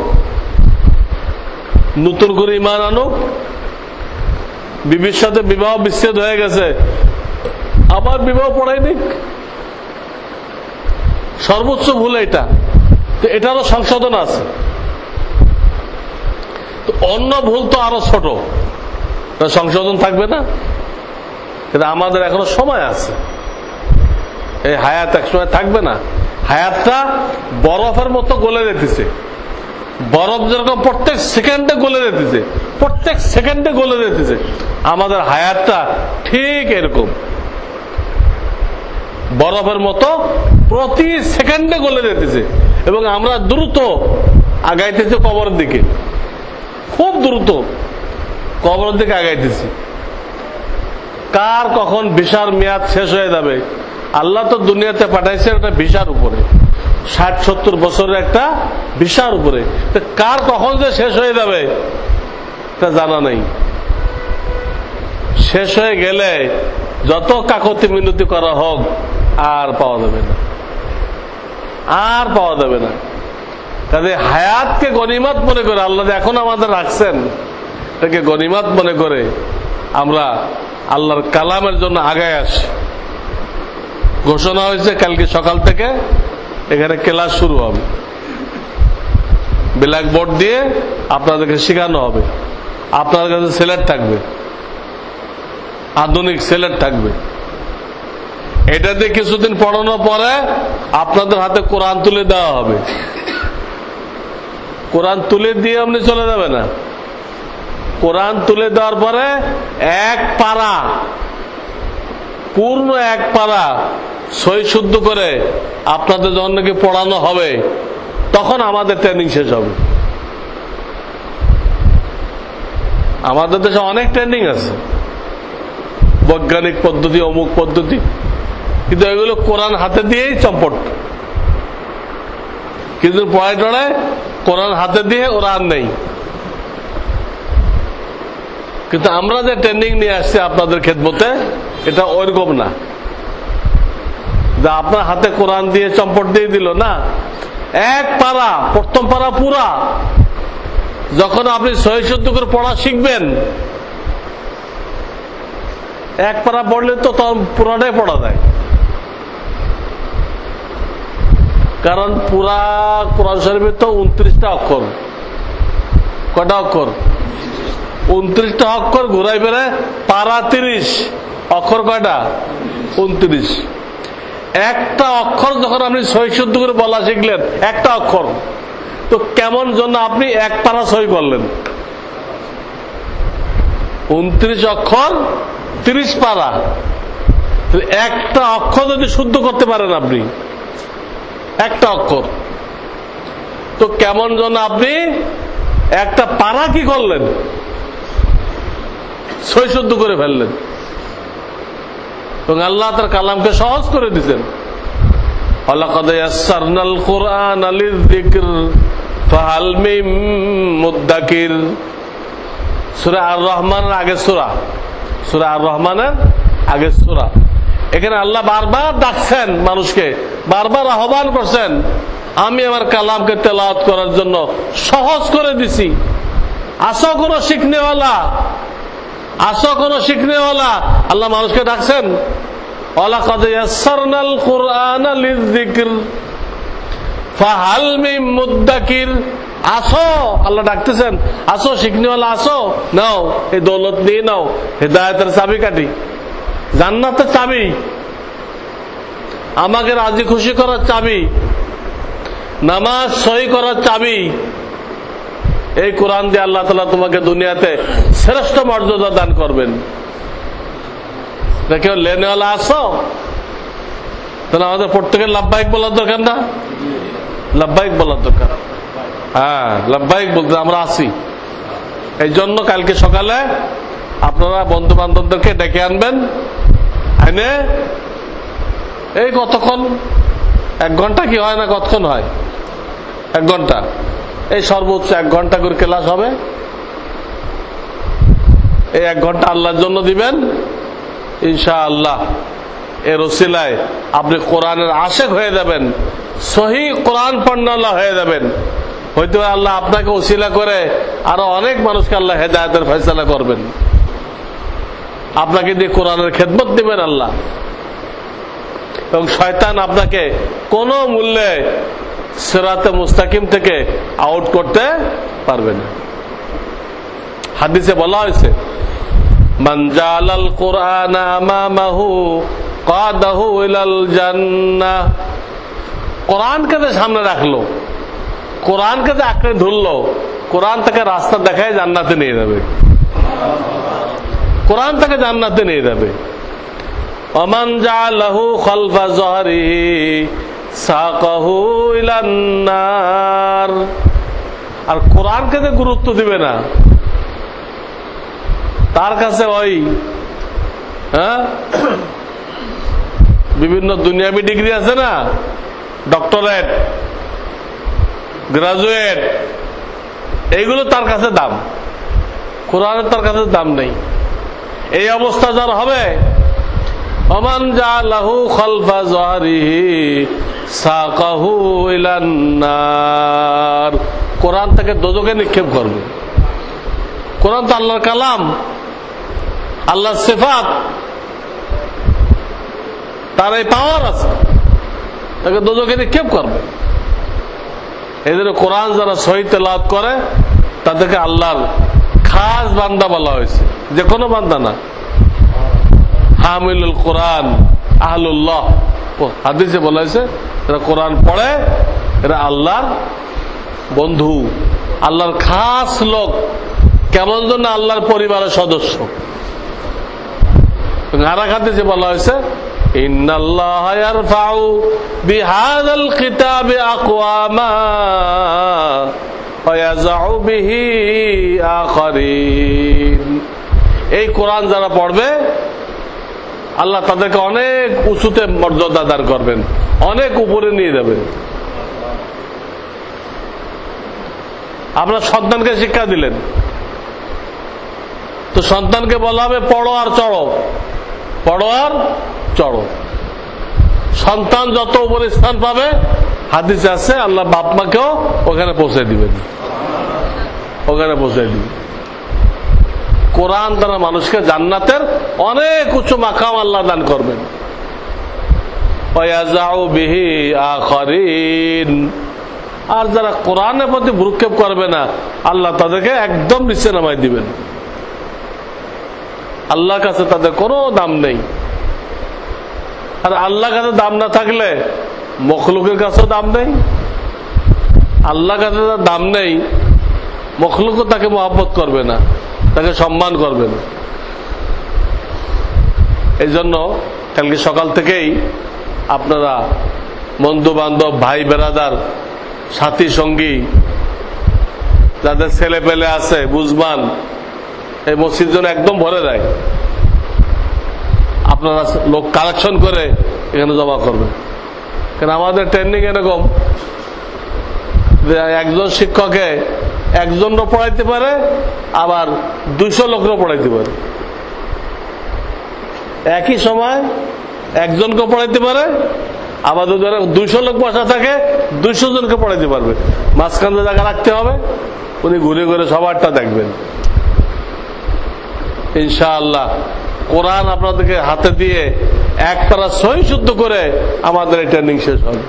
Speaker 1: নতুন করে ইমান আনুক, বিবির সাথে বিবাহ বিচ্ছেদ হয়ে গেছে, আবার বিবাহ পড়াই নিক। সর্বোচ্চ ভুল এটা, তো এটারও সংশোধন আছে। তো অন্য ভুল তো আরো ছোট, সংশোধন থাকবে না। কিন্তু আমাদের এখনো সময় আছে, এই হায়াত একসময় থাকবে না। হায়াতটা বরফের মতো গলে যেতেছে, বরফ যেরকম প্রত্যেক সেকেন্ডে গলে যেতেছে, প্রত্যেক সেকেন্ডে গলে যেতেছে, আমাদের হায়াতটা ঠিক এরকম বরফের মতো প্রতি সেকেন্ডে গলে যেতেছে। এবং আমরা দ্রুত আগাইতেছি কবরের দিকে, খুব দ্রুত কবরের দিকে আগাইতেছি। কার কখন ভিসার মেয়াদ শেষ হয়ে যাবে, আল্লাহ তো দুনিয়াতে পাঠাইছে একটা ভিসার উপরে, 60-70 বছরের একটা ভিসার উপরে। কার কখন যে শেষ হয়ে যাবে তা জানা নেই। শেষ হয়ে গেলে যত কাকতি মিনতি করা হোক আর পাওয়া যাবে না, আর পাওয়া যাবে না। কাজে হায়াতকে গনিমত মনে করে আল্লাহ এখন আমাদের রাখছেন, এটাকে গনিমত মনে করে আমরা আল্লাহর কালামের জন্য আগায় আসি। ঘোষণা হয়েছে কালকে সকাল থেকে এখানে ক্লাস শুরু হবে, ব্ল্যাক বোর্ড দিয়ে আপনাদেরকে শেখানো হবে। আপনাদের কাছে সিলেট থাকবে, আধুনিক সিলেট থাকবে। এটা দিয়ে কিছুদিন পড়ানোর পরে আপনাদের হাতে কোরআন তুলে দেওয়া হবে। কোরআন তুলে দিয়ে আপনি চলে যাবে না, কোরআন তুলে দেওয়ার পরে এক পারা, পূর্ণ এক পারা সই শুদ্ধ করে আপনাদের যখন নাকি পড়ানো হবে তখন আমাদের ট্রেনিং শেষ হবে। আমাদের দেশে অনেক ট্রেনিং আছে, বৈজ্ঞানিক পদ্ধতি, অমুক পদ্ধতি, কিন্তু এগুলো কোরআন হাতে দিয়েই চম্পট। কিন্তু পড়ায় টড়ায় কোরআন হাতে দিয়ে ওরা আর নেই। কিন্তু আমরা যে ট্রেনিং নিয়ে আসছি আপনাদের খেদমতে, এটা ওইরকম না যে আপনার হাতে কোরআন দিয়ে চম্পট দিয়ে দিল না। এক পারা, প্রথম পারা পুরা যখন আপনি সহি শুদ্ধ করে পড়া শিখবেন, এক পারা পড়লে তো তখন পুরাটাই পড়া যায়। কারণ পুরা কোরআন শরীফে তো 29টা অক্ষর। কটা অক্ষর? 29টা অক্ষর ঘুরাই ফেরে পারা 30, অক্ষর কয়টা? 29। একটা অক্ষর যখন আপনি সহি শুদ্ধ করে বলা শিখলেন, একটা অক্ষর, তো কেমন জন্য আপনি এক পারা সহি করলেন? 29 অক্ষর 30 পারা। একটা অক্ষর যদি শুদ্ধ করতে পারেন আপনি, একটা অক্ষর, তো কেমন জন্য আপনি একটা পারা কি করলেন? সই শুদ্ধ করে ফেললেন এবং আল্লাহ তার কালামকে সহজ করে দিয়েছেন। ওয়ালাকাদ ইয়াসসারনাল কুরআনা লিযিকর ফাহাল মিন মুদ্দাকির। সূরা আর রহমানের আগের সূরা, সূরা আর রহমানের আগের সূরা। এখানে আল্লাহ বারবার ডাকছেন মানুষকে, বারবার আহ্বান করছেন, আমি আমার কালামকে তেলাওয়াত করার জন্য সহজ করে দিছি। আসো কোন শিখনেওয়ালা, আসো কোন শিখনেওয়ালা, আল্লাহ মানুষকে ডাকছেন। ওয়ালাকাদ ইয়াসসারনাল কুরআনা লিযিকর ফাহাল মিন মুদ্দাকির। আসো, আল্লাহ ডাকতেছেন, আসো শিখনেওয়ালা, আসো, নাও এই দৌলত নিয়ে নাও, হেদায়েতের চাবিকাঠি, জান্নাতের চাবি, আমাকে রাজি খুশি করার চাবি, নামাজ সহি করার চাবি। এই কোরআন দিয়ে আল্লাহ তাআলা তোমাকে দুনিয়াতে শ্রেষ্ঠ মর্যাদা দান করবেন। কেউ লেনেওয়ালা আসো, তাহলে আমাদের প্রত্যেকের লাব্বাইক বলার দরকার না? লাব্বাইক বলার দরকার। হ্যাঁ, লাব্বাইক বলতে আমরা আসি। এই জন্য কালকে সকালে আপনারা বন্ধু বান্ধবদেরকে ডেকে আনবেন, আইনে এই কতক্ষণ, 1 ঘন্টা কি হয় না, কতক্ষণ হয়, 1 ঘন্টা, এই সর্বোচ্চ 1 ঘন্টা করে ক্লাস হবে। এই 1 ঘন্টা আল্লাহর জন্য দিবেন, ইনশাআল্লাহ এর ওসিলায় আপনি কোরআনের আশেক হয়ে যাবেন, সহি কোরআন পণ্যওয়ালা হয়ে যাবেন। হয়তো আল্লাহ আপনাকে ওসিলা করে আরো অনেক মানুষকে আল্লাহ হেদায়েতের ফয়সালা করবেন, আপনাকে দিয়ে কোরআনের খেদমত দিবেন আল্লাহ। এবং শয়তান আপনাকে কোন মূল্যে সিরাতে মুস্তাকিম থেকে আউট করতে পারবে না। হাদিসে বলা হয়েছে, মান জালাল কুরআনা আমামাহু কাদাহু ইলাল জান্নাহ। কোরআনকে সামনে রাখলো, কোরআনকে আঁকড়ে ধরলো, কোরআন তাকে রাস্তা দেখায় জান্নাতে নিয়ে যাবে, কোরআন তাকে জান্নাতে নিয়ে যাবে। ওমান জালাহু খালফা যহরিহি সাকাহু ইলান নার। আর কোরআনকে যে গুরুত্ব দিবে না, তার কাছে ওই বিভিন্ন দুনিয়াবি ডিগ্রি আছে না, ডক্টরেট, গ্রাজুয়েট, এইগুলো তার কাছে দাম, কোরআনের তার কাছে দাম নেই। এই অবস্থা যার হবে, ওমান জালাহু খালফা যহরিহি সাকাহু ইলান নার, কোরআন তাকে দোজখে নিক্ষেপ করবে। কোরআন তো আল্লাহর কালাম, আল্লাহর সিফাত, তার এই পাওয়ার আছে, তাকে দোজখে নিক্ষেপ করবে। এই জন্য কোরআন যারা সহি তেলাওয়াত করে তাদেরকে আল্লাহর খাস বান্দা বলা হয়েছে, যে কোনো বান্দা না। হামিলুল কোরআন আহলুল্লাহ, হাদিসে বলা হয়েছে এরা কোরআন পড়ে, এরা আল্লাহর বন্ধু, আল্লাহর খাস লোক। কেমন যেন আল্লাহর পরিবারের সদস্য। আর এক হাদিসে বলা হয়েছে, ইন্নাল্লাহা ইয়ারফাউ বিহাযাল কিতাবি আকওয়ামা ওয়া ইয়াযউ বিহি আখারিন। এই কোরআন যারা পড়বে আল্লাহ তাদেরকে অনেক উঁচুতে মর্যাদা দান করবেন, অনেক উপরে নিয়ে যাবেন। আপনার সন্তানকে শিক্ষা দিলেন, তো সন্তানকে বলা হবে পড়ো আর চড়ো, পড়ো আর চড়ো। সন্তান যত উপরে স্থান পাবে, হাদিসে আছে আল্লাহ বাপ মাকেও ওখানে পৌঁছে দিবেন, ওখানে পৌঁছে দিবেন। কোরআন দ্বারা মানুষকে জান্নাতের অনেক উচ্চ মাকাম আল্লাহ দান করবেন। ওয়াযাউ বিহি আখারিন। আর যারা কোরআনের প্রতি ভ্রুক্ষেপ করবে না, আল্লাহ তাদেরকে একদম নিচে নামাই দিবেন। আল্লাহর কাছে তাদের কোনো দাম নেই। আর আল্লাহর কাছে দাম না থাকলে মখলুকের কাছেও দাম নেই। আল্লাহর কাছে তার দাম নেই, মখলুকও তাকে মহব্বত করবে না, তাকে সম্মান করবে না। এই জন্য কালকে সকাল থেকেই আপনারা বন্ধু বান্ধব, ভাই বেরাদার, সাথী সঙ্গী, যাদের ছেলে পেলে আছে, বুঝবান, এই মসজিদ যেন একদম ভরে যায়, আপনারা লোক কালেকশন করে এখানে জমা করবেন। কারণ আমাদের ট্রেনিং এরকম যে একজন শিক্ষকে একজনও পড়াইতে পারে, আবার 200 লোকও পড়াইতে পারে। একই সময় একজনকে পড়াইতে পারে, আবার 200 লোক বসা থাকে 200 জনকে পড়াইতে পারবে। মাঝখানে জায়গা রাখতে হবে, উনি ঘুরে ঘুরে সবারটা দেখবেন। ইনশাআল্লাহ কোরআন আপনাদেরকে হাতে দিয়ে একটারা সহি শুদ্ধ করে আমাদের এই ট্রেনিং শেষ হবে।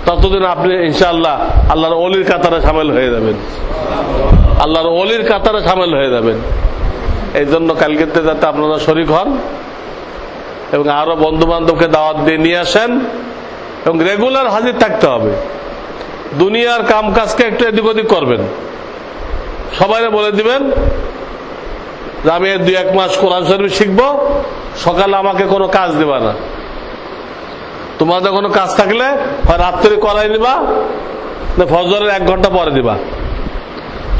Speaker 1: ততদিন আপনি ইনশাআল্লাহ আল্লাহর ওলির কাতারে সামিল হয়ে যাবেন, আল্লাহর ওলির কাতারে সামিল হয়ে যাবেন। এই জন্য কালকে যাতে আপনারা শরীক হন এবং আরো বন্ধু বান্ধবকে দাওয়াত দিয়ে নিয়ে আসেন এবং রেগুলার হাজির থাকতে হবে। দুনিয়ার কাম কাজকে একটু এদিক ওদিক করবেন, সবাই বলে দিবেন যে আমি 2-1 মাস কোরআন শরীফ শিখবো, সকালে আমাকে কোনো কাজ দেবা না। তোমাদের কোনো কাজ থাকলে হয় রাত্রি করাই নিবা, না ফজরের 1 ঘন্টা পরে দিবা।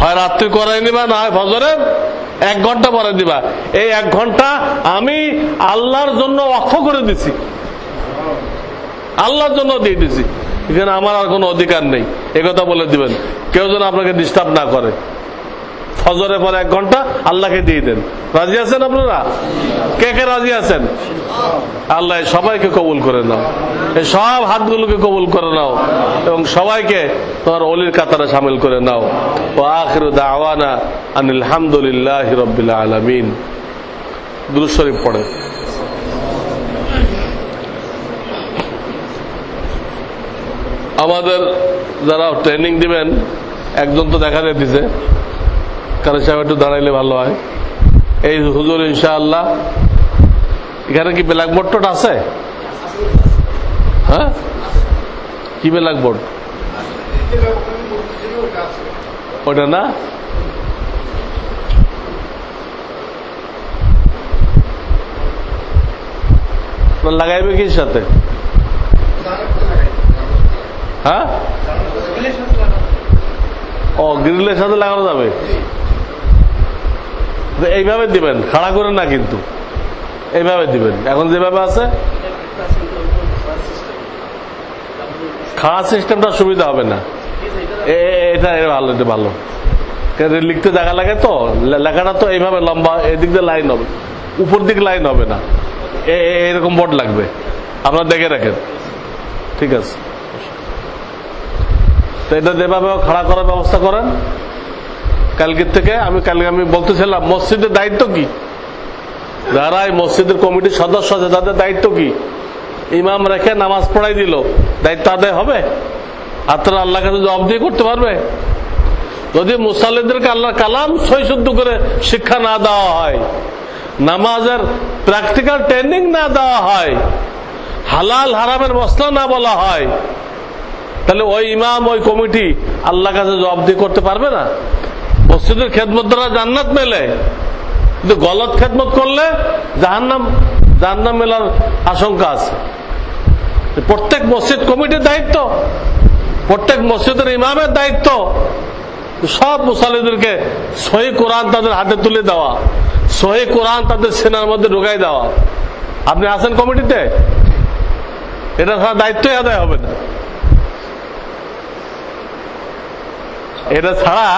Speaker 1: হয় রাত্রি করাই নিবা, না হয় ফজরের 1 ঘন্টা পরে দিবা। এই 1 ঘন্টা আমি আল্লাহর জন্য ওয়াকফ করে দিছি, আল্লাহর জন্য দিয়ে দিছি, এখানে আমার আর কোনো অধিকার নেই। একথা বলে দিবেন, কেউ যেন আপনাকে ডিস্টার্ব না করে। ফজরের পরে 1 ঘন্টা আল্লাহকে দিয়ে দেন। রাজি আছেন আপনারা? কে কে রাজি আছেন? আল্লাহ সবাইকে কবুল করে নাও, এই সব হাতগুলোকে কবুল করে নাও এবং সবাইকে তোমার ওলির কাতারে শামিল করে নাও। ওয়া আখিরু দাওয়ানা আনিল হামদুলিল্লাহি রাব্বিল আলামিন। দুরূদ শরীফ পড়ে। আমাদের যারা ট্রেনিং দিবেন, একজন তো দেখা যাইতেছে, কারণ সাহেব একটু দাঁড়াইলে ভালো হয়। এই হুজুর ইনশাআল্লাহ। এখানে কি ব্ল্যাকবোর্ড টোট আছে? হ্যাঁ, কি ব্ল্যাকবোর্ড? ওটা না, লাগাইবে কি সাথে? হ্যাঁ, ও গ্রিলের সাথে লাগানো যাবে। এইভাবে দিবেন, খাড়া করে না, কিন্তু এইভাবে দিবেন। এখন যেভাবে আছে খাড়া সিস্টেমটা সুবিধা হবে না। এটা ভালো, এটা ভালো। লিখতে জায়গা লাগে তো, লেখাটা তো এইভাবে লম্বা, এদিক দিয়ে লাইন হবে, উপর দিক লাইন হবে না, এরকম বোর্ড লাগবে। আপনারা দেখে রাখেন, ঠিক আছে? তো এটা যেভাবে খাড়া করার ব্যবস্থা করেন। কালকের থেকে আমি বলতেছিলাম মসজিদের দায়িত্ব কি, যারা এই মসজিদের কমিটির সদস্য আছে তাদের দায়িত্ব কি? ইমাম রেখে নামাজ পড়াই দিল, দায়িত্ব আদায় হবে? আপনারা আল্লাহর কাছে জবাব দিয়ে করতে পারবে? যদি মুসাল্লিদেরকে আল্লাহর কালাম সহি শুদ্ধ করে শিক্ষা না দেওয়া হয়, নামাজের প্র্যাকটিক্যাল ট্রেনিং না দেওয়া হয়, হালাল হারামের মসলা না বলা হয়, তাহলে ওই ইমাম ওই কমিটি আল্লাহর কাছে জবাব দিয়ে করতে পারবে না। মসজিদের খেদমত দ্বারা জান্নাত মেলে, কিন্তু গলত খেদমত করলে জাহান্নাম মেলার আশঙ্কা আছে। প্রত্যেক মসজিদ কমিটির দায়িত্ব, প্রত্যেক মসজিদের ইমামের দায়িত্ব সব মুসাল্লিদেরকে সহি কোরআন তাদের হাতে তুলে দেওয়া, সহি কোরআন তাদের সিনার মধ্যে ঢুকাই দেওয়া। আপনি আছেন কমিটিতে, এটা ছাড়া দায়িত্বই আদায় হবে না। এটা ছাড়া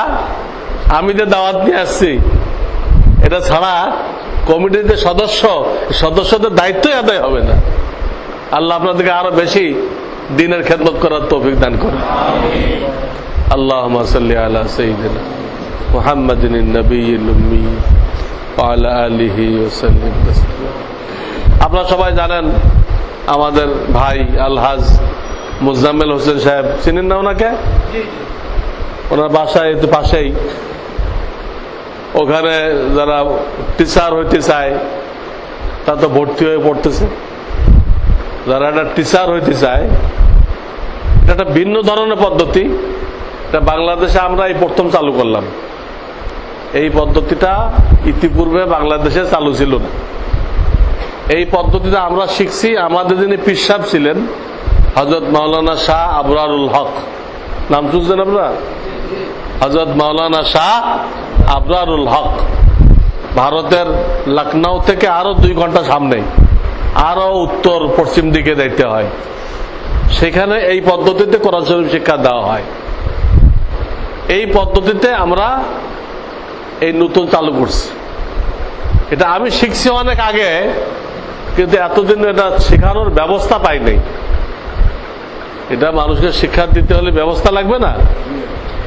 Speaker 1: আমি যে দাওয়াত নিয়ে আসছি, এটা ছাড়া কমিটির যে সদস্যদের দায়িত্বই আদায় হবে না। আল্লাহ আপনাদেরকে আরো বেশি দ্বীনের খেদমত করার তৌফিক দান করুন। আল্লাহুম্মা সাল্লি আলা সাইয়্যিদিনা মুহাম্মাদিন নবিয়্যিল উম্মি ওয়া আলা আলিহি ওয়া সাল্লিম তাসলিমা। আপনারা সবাই জানেন আমাদের ভাই আলহাজ মুজাম্মেল হোসেন সাহেব, চিনেন না ওনাকে? ওনার বাসায় একটু পাশেই, ওখানে যারা টিচার হইতে চায় তারা তো ভর্তি হয়ে পড়তেছে। যারা একটা টিচার হইতে চায়, এটা একটা ভিন্ন ধরনের পদ্ধতি। এটা বাংলাদেশে আমরা এই প্রথম চালু করলাম। এই পদ্ধতিটা ইতিপূর্বে বাংলাদেশে চালু ছিল না। এই পদ্ধতিটা আমরা শিখছি, আমাদের যিনি পীর সাহেব ছিলেন হযরত মাওলানা শাহ আবরারুল হক, নাম শুনছেন আপনারা? হযরত মাওলানা শাহ আবরারুল হক, ভারতের লখনৌ থেকে আরো 2 ঘন্টা সামনে, আরো উত্তর পশ্চিম দিকে যাইতে হয়। সেখানে এই পদ্ধতিতে কোরআন শরীফ শিক্ষা দেওয়া হয়। এই পদ্ধতিতে আমরা এই নতুন চালু করছি। এটা আমি শিখছি অনেক আগে, কিন্তু এতদিন এটা শেখানোর ব্যবস্থা পাই নাই। এটা মানুষকে শিক্ষা দিতে হলে ব্যবস্থা লাগবে না,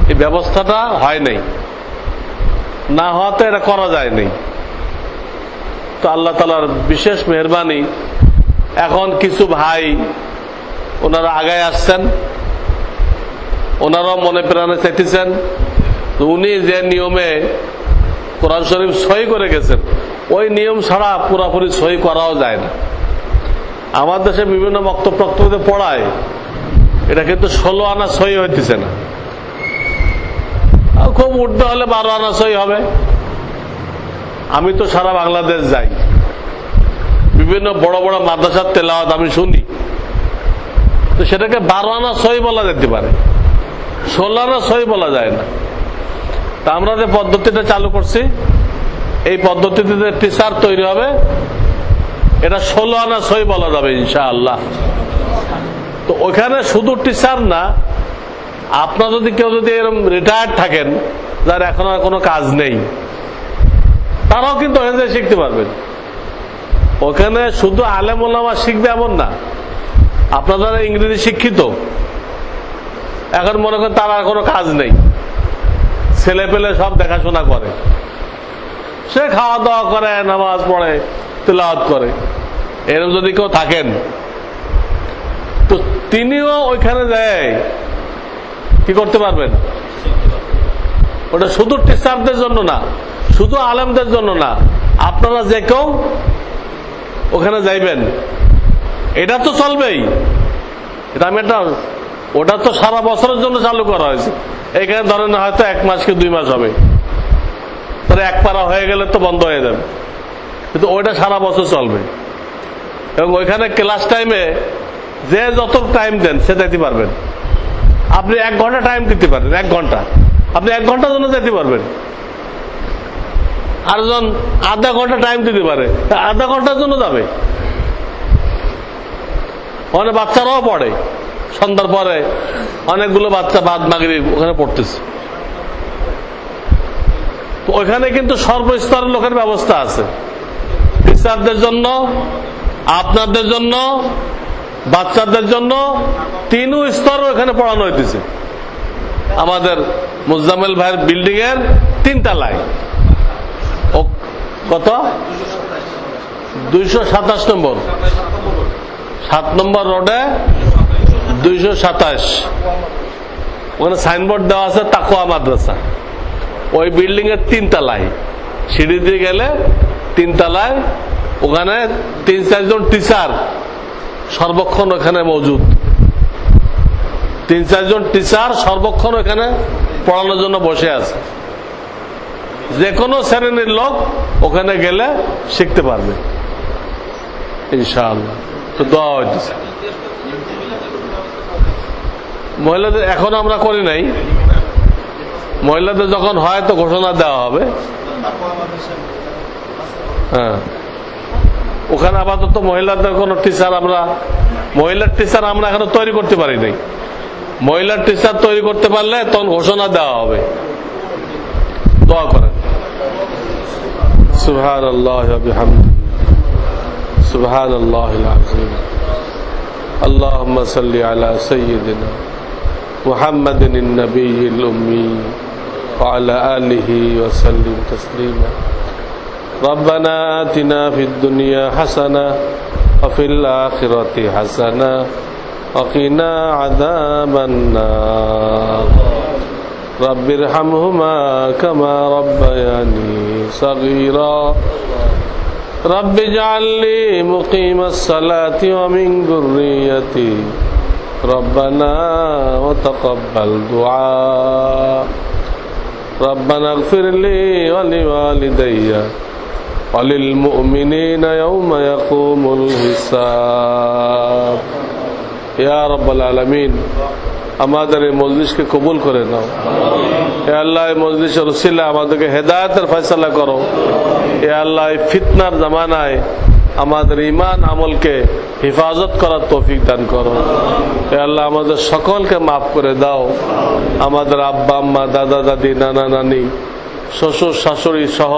Speaker 1: এই ব্যবস্থাটা হয় নাই, না হওয়াতে এটা করা যায় নাই। তো আল্লাহ তাআলার বিশেষ মেহেরবানি, এখন কিছু ভাই ওনারা আগায় আসছেন, ওনারাও মনে প্রাণে চাইতেছেন। উনি যে নিয়মে কোরআন শরীফ সহি করে গেছেন, ওই নিয়ম ছাড়া পুরোপুরি সহি করাও যায় না। আমার দেশে বিভিন্ন বক্তব্য পড়ায়, এটা কিন্তু 16 আনা সহি হইতেছে না, খুব উঠতে হলে 12 আনা সহি হবে। আমি তো সারা বাংলাদেশ যাই, বিভিন্ন বড় বড় মাদ্রাসার তেলাওয়াত আমি শুনি, তো সেটাকে 12 আনা সহি বলা যেতে পারে, 16 আনা সহি বলা যায় না। তা আমরা যে পদ্ধতিটা চালু করছি, এই পদ্ধতিতে টিচার তৈরি হবে, এটা 16 আনা সহি বলা যাবে ইনশাআল্লাহ। তো ওখানে শুধু টিচার না, আপনার যদি কেউ যদি এরকম রিটায়ার্ড থাকেন, যার এখন আর কোনো কাজ নেই, তারাও কিন্তু ওখানে শিখতে পারবেন। ওখানে শুধু আলেম ওলামা শিখবে এমন না, আপনারা যারা ইংরেজি শিক্ষিত, এখন মনে করেন তার আর কোনো কাজ নেই, ছেলে পেলে সব দেখাশোনা করে, সে খাওয়া দাওয়া করে, নামাজ পড়ে, তিলাওয়াত করে, এরকম যদি কেউ থাকেন, তো তিনিও ওইখানে যায় কি করতে পারবেন। ওটা শুধু টিচারদের জন্য না, শুধু আলেমদের জন্য না, আপনারা যে কেউ ওখানে যাইবেন, এটা তো চলবেই। এটা আমি একটা, ওটা তো সারা বছরের জন্য চালু করা হয়েছে। এখানে ধরেন হয়তো 1 মাস কি 2 মাস হবে, তাহলে 1 পারা হয়ে গেলে তো বন্ধ হয়ে যাবে, কিন্তু ওইটা সারা বছর চলবে। এবং ওইখানে ক্লাস টাইমে যে যত টাইম দেন সে যেতে পারবেন। আপনি 1 ঘন্টা টাইম দিতে পারেন, 1 ঘন্টা, আপনি 1 ঘন্টার জন্য যেতে পারবেন। আরেকজন আধা ঘন্টা টাইম দিতে পারে, আধা ঘন্টার জন্য যাবে। অনেক বাচ্চারাও পড়ে, সন্ধ্যার পরে অনেকগুলো বাচ্চা বাদ মাগরিব ওখানে পড়তেছে। ওইখানে কিন্তু সর্বস্তরের লোকের ব্যবস্থা আছে, টিচারদের জন্য, আপনাদের জন্য, বাচ্চাদের জন্য, 3 স্তর ওখানে পড়ানো হইতেছে। আমাদের মুজাম্মেল ভাইয়ের বিল্ডিং এর 3 তলায়, কত 227 নম্বর, 7 নম্বর রোডে 227, ওখানে সাইনবোর্ড দেওয়া আছে তাকওয়া মাদ্রাসা। ওই বিল্ডিং এর 3 তলায় সিঁড়ি দিয়ে গেলে 3 তলায়, ওখানে 3-4 জন টিচার সর্বক্ষণ ওখানে মজুদ। 3-4 জন টিচার সর্বক্ষণ ওখানে পড়ানোর জন্য বসে আছে। যে কোনো শ্রেণীর লোক ওখানে গেলে শিখতে পারবে ইনশাআল্লাহ। তো দোয়া হইতেছে। মহিলাদের এখন আমরা করি নাই, মহিলাদের যখন হয় তো ঘোষণা দেওয়া হবে। হ্যাঁ, ওখানে আপাতত মহিলাদের কোন টিচার আমরা, মহিলার টিচার আমরা এখনো তৈরি করতে পারি নাই। মহিলার টিচার তৈরি করতে পারলে তখন ঘোষণা দেওয়া হবে। দোয়া করেন। সুবহানাল্লাহ ওয়া বিহামদিহি, সুবহানাল্লাহিল আযীম। আল্লাহুম্মা সাল্লি আলা সাইয়্যিদিনা মুহাম্মাদিন নবিয়্যিল উম্মি ওয়া আলা আলিহি ওয়া সাল্লিম তাসলিমা। ربنا آتنا في الدنيا حسنة وفي الآخرة حسنة وقنا عذاب النار. رب ارحمهما كما ربياني صغيرا. رب اجعلني مقيم الصلاة ومن ذريتي ربنا وتقبل دعاء. ربنا اغفر لي ولوالدي وللمؤمنين يوم يقوم الحساب. يا رب العالمين. আমাদের এই মজলিসকে কবুল করে নাও। এ আল্লাহ, এই মজলিসের উসিলা আমাদেরকে হেদায়েতের ফয়সালা করো। এ আল্লাহ, এই ফিতনার জামানায় আমাদের ঈমান আমলকে হিফাজত করার তৌফিক দান করো। এ আল্লাহ, আমাদের সকলকে মাফ করে দাও। আমাদের আব্বা আম্মা, দাদা দাদি, নানা নানি, শ্বশুর শাশুড়ি সহ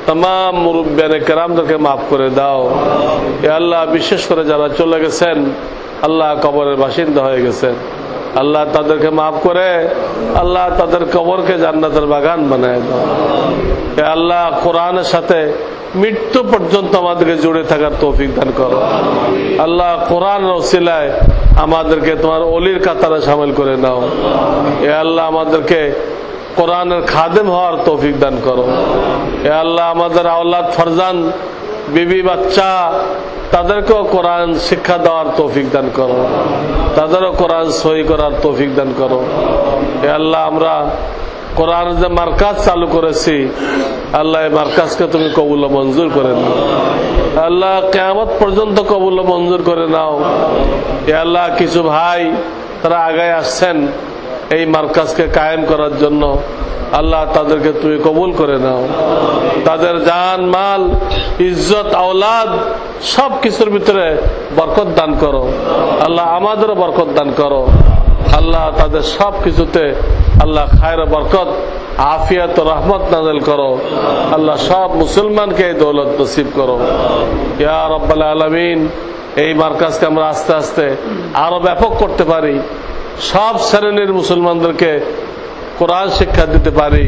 Speaker 1: तमाम মুরব্বিয়ানে কেরামদেরকে মাফ করে দাও। এ আল্লাহ, বিশেষ করে যারা চলে গেছেন, আল্লাহ কবরের বাসিন্দা হয়ে গেছেন, আল্লাহ তাদেরকে মাফ করে আল্লাহ তাদের কবরকে জান্নাতের বাগান বানায় দাও। এ আল্লাহ, কোরআনের সাথে মৃত্যু পর্যন্ত আমাদেরকে জুড়ে থাকার তৌফিক দান করো। আল্লাহ, কোরআনের ওসিলায় আমাদেরকে তোমার ওলির কাতারে শামিল করে নাও। এ আল্লাহ, আমাদেরকে কোরআনের খাদেম হওয়ার তৌফিক দান করো। এ আল্লাহ, আমাদের আওলাদ ফরজান, বিবি বাচ্চা, তাদেরকেও কোরআন শিক্ষা দেওয়ার তৌফিক দান করো, তাদেরও কোরআন সহি করার তৌফিক দান করো। এ আল্লাহ, আমরা কোরআনের যে মার্কাজ চালু করেছি, আল্লাহ এই মার্কাজকে তুমি কবুল মঞ্জুর করে নাও। আল্লাহ, কিয়ামত পর্যন্ত কবুল মঞ্জুর করে নাও। এ আল্লাহ, কিছু ভাই তারা আগায় আসছেন এই মার্কাজকে কায়েম করার জন্য, আল্লাহ তাদেরকে তুমি কবুল করে নাও। তাদের জান মাল ইজ্জত আওলাদ সব কিছুর ভিতরে বরকত দান করো। আল্লাহ, আমাদেরও বরকত দান করো। আল্লাহ, তাদের সব কিছুতে আল্লাহ খায়র বরকত আফিয়াত ও রহমত নাযিল করো। আল্লাহ, সব মুসলমানকে এই দৌলত নসিব করো। ইয়া রাব্বাল আলামিন, এই মার্কাজকে আমরা আস্তে আস্তে আরো ব্যাপক করতে পারি, সব শ্রেণীর মুসলমানদেরকে কোরআন শিক্ষা দিতে পারি,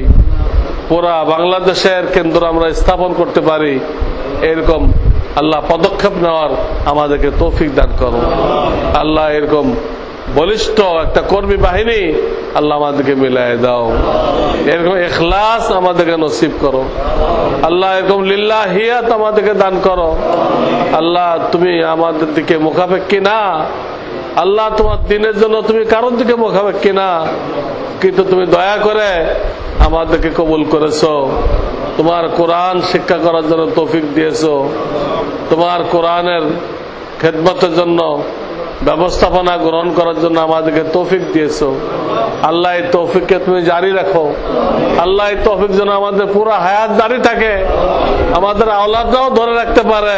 Speaker 1: পুরা বাংলাদেশের কেন্দ্র আমরা স্থাপন করতে পারি, এরকম আল্লাহ পদক্ষেপ নেওয়ার আমাদেরকে তৌফিক দান করো। আল্লাহ, এরকম বলিষ্ঠ একটা কর্মী বাহিনী আল্লাহ আমাদেরকে মিলাই দাও। এরকম ইখলাস আমাদেরকে নসিব করো। আল্লাহ, এরকম লিল্লাহিয়াত আমাদেরকে দান করো। আল্লাহ, তুমি আমাদের দিকে মুখাপেক্ষী না। আল্লাহ, তোমার দিনের জন্য তুমি কারোর দিকে মুখাপেক্ষী না, কিন্তু তুমি দয়া করে আমাদেরকে কবুল করেছো। তোমার কোরআন শিক্ষা করার জন্য তৌফিক দিয়েছো। তোমার কোরআনের খেদমতের জন্য ব্যবস্থাপনা গ্রহণ করার জন্য আমাদেরকে তৌফিক দিয়েছো। আল্লাহ, এই তৌফিককে তুমি জারি রাখো। আল্লাহ, এই তৌফিক যেন আমাদের পুরো হায়াত জারি থাকে, আমাদের আওলাদরাও ধরে রাখতে পারে,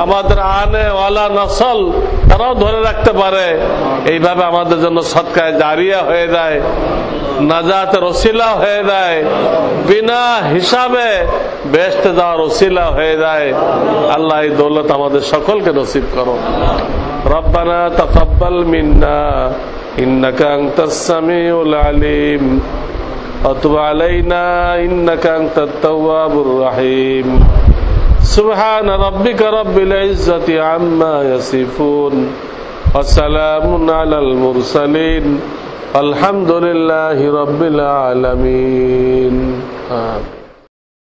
Speaker 1: আমাদের আনে ওয়ালা নসল তারাও ধরে রাখতে পারে। এইভাবে আমাদের জন্য সদকায়ে জারিয়া হয়ে যায়, নাজাতের ওসিলা হয়ে যায়, বিনা হিসাবে বেহেশতে যাওয়ার ওসিলা হয়ে যায়। আল্লাহ, এই দৌলত আমাদের সকলকে নসিব করো। ربنا تقبل منا إنك أنت السميع العليم وتب علينا إنك أنت التواب الرحيم سبحان ربك رب العزة عما يصفون وسلام على المرسلين الحمد لله رب العالمين.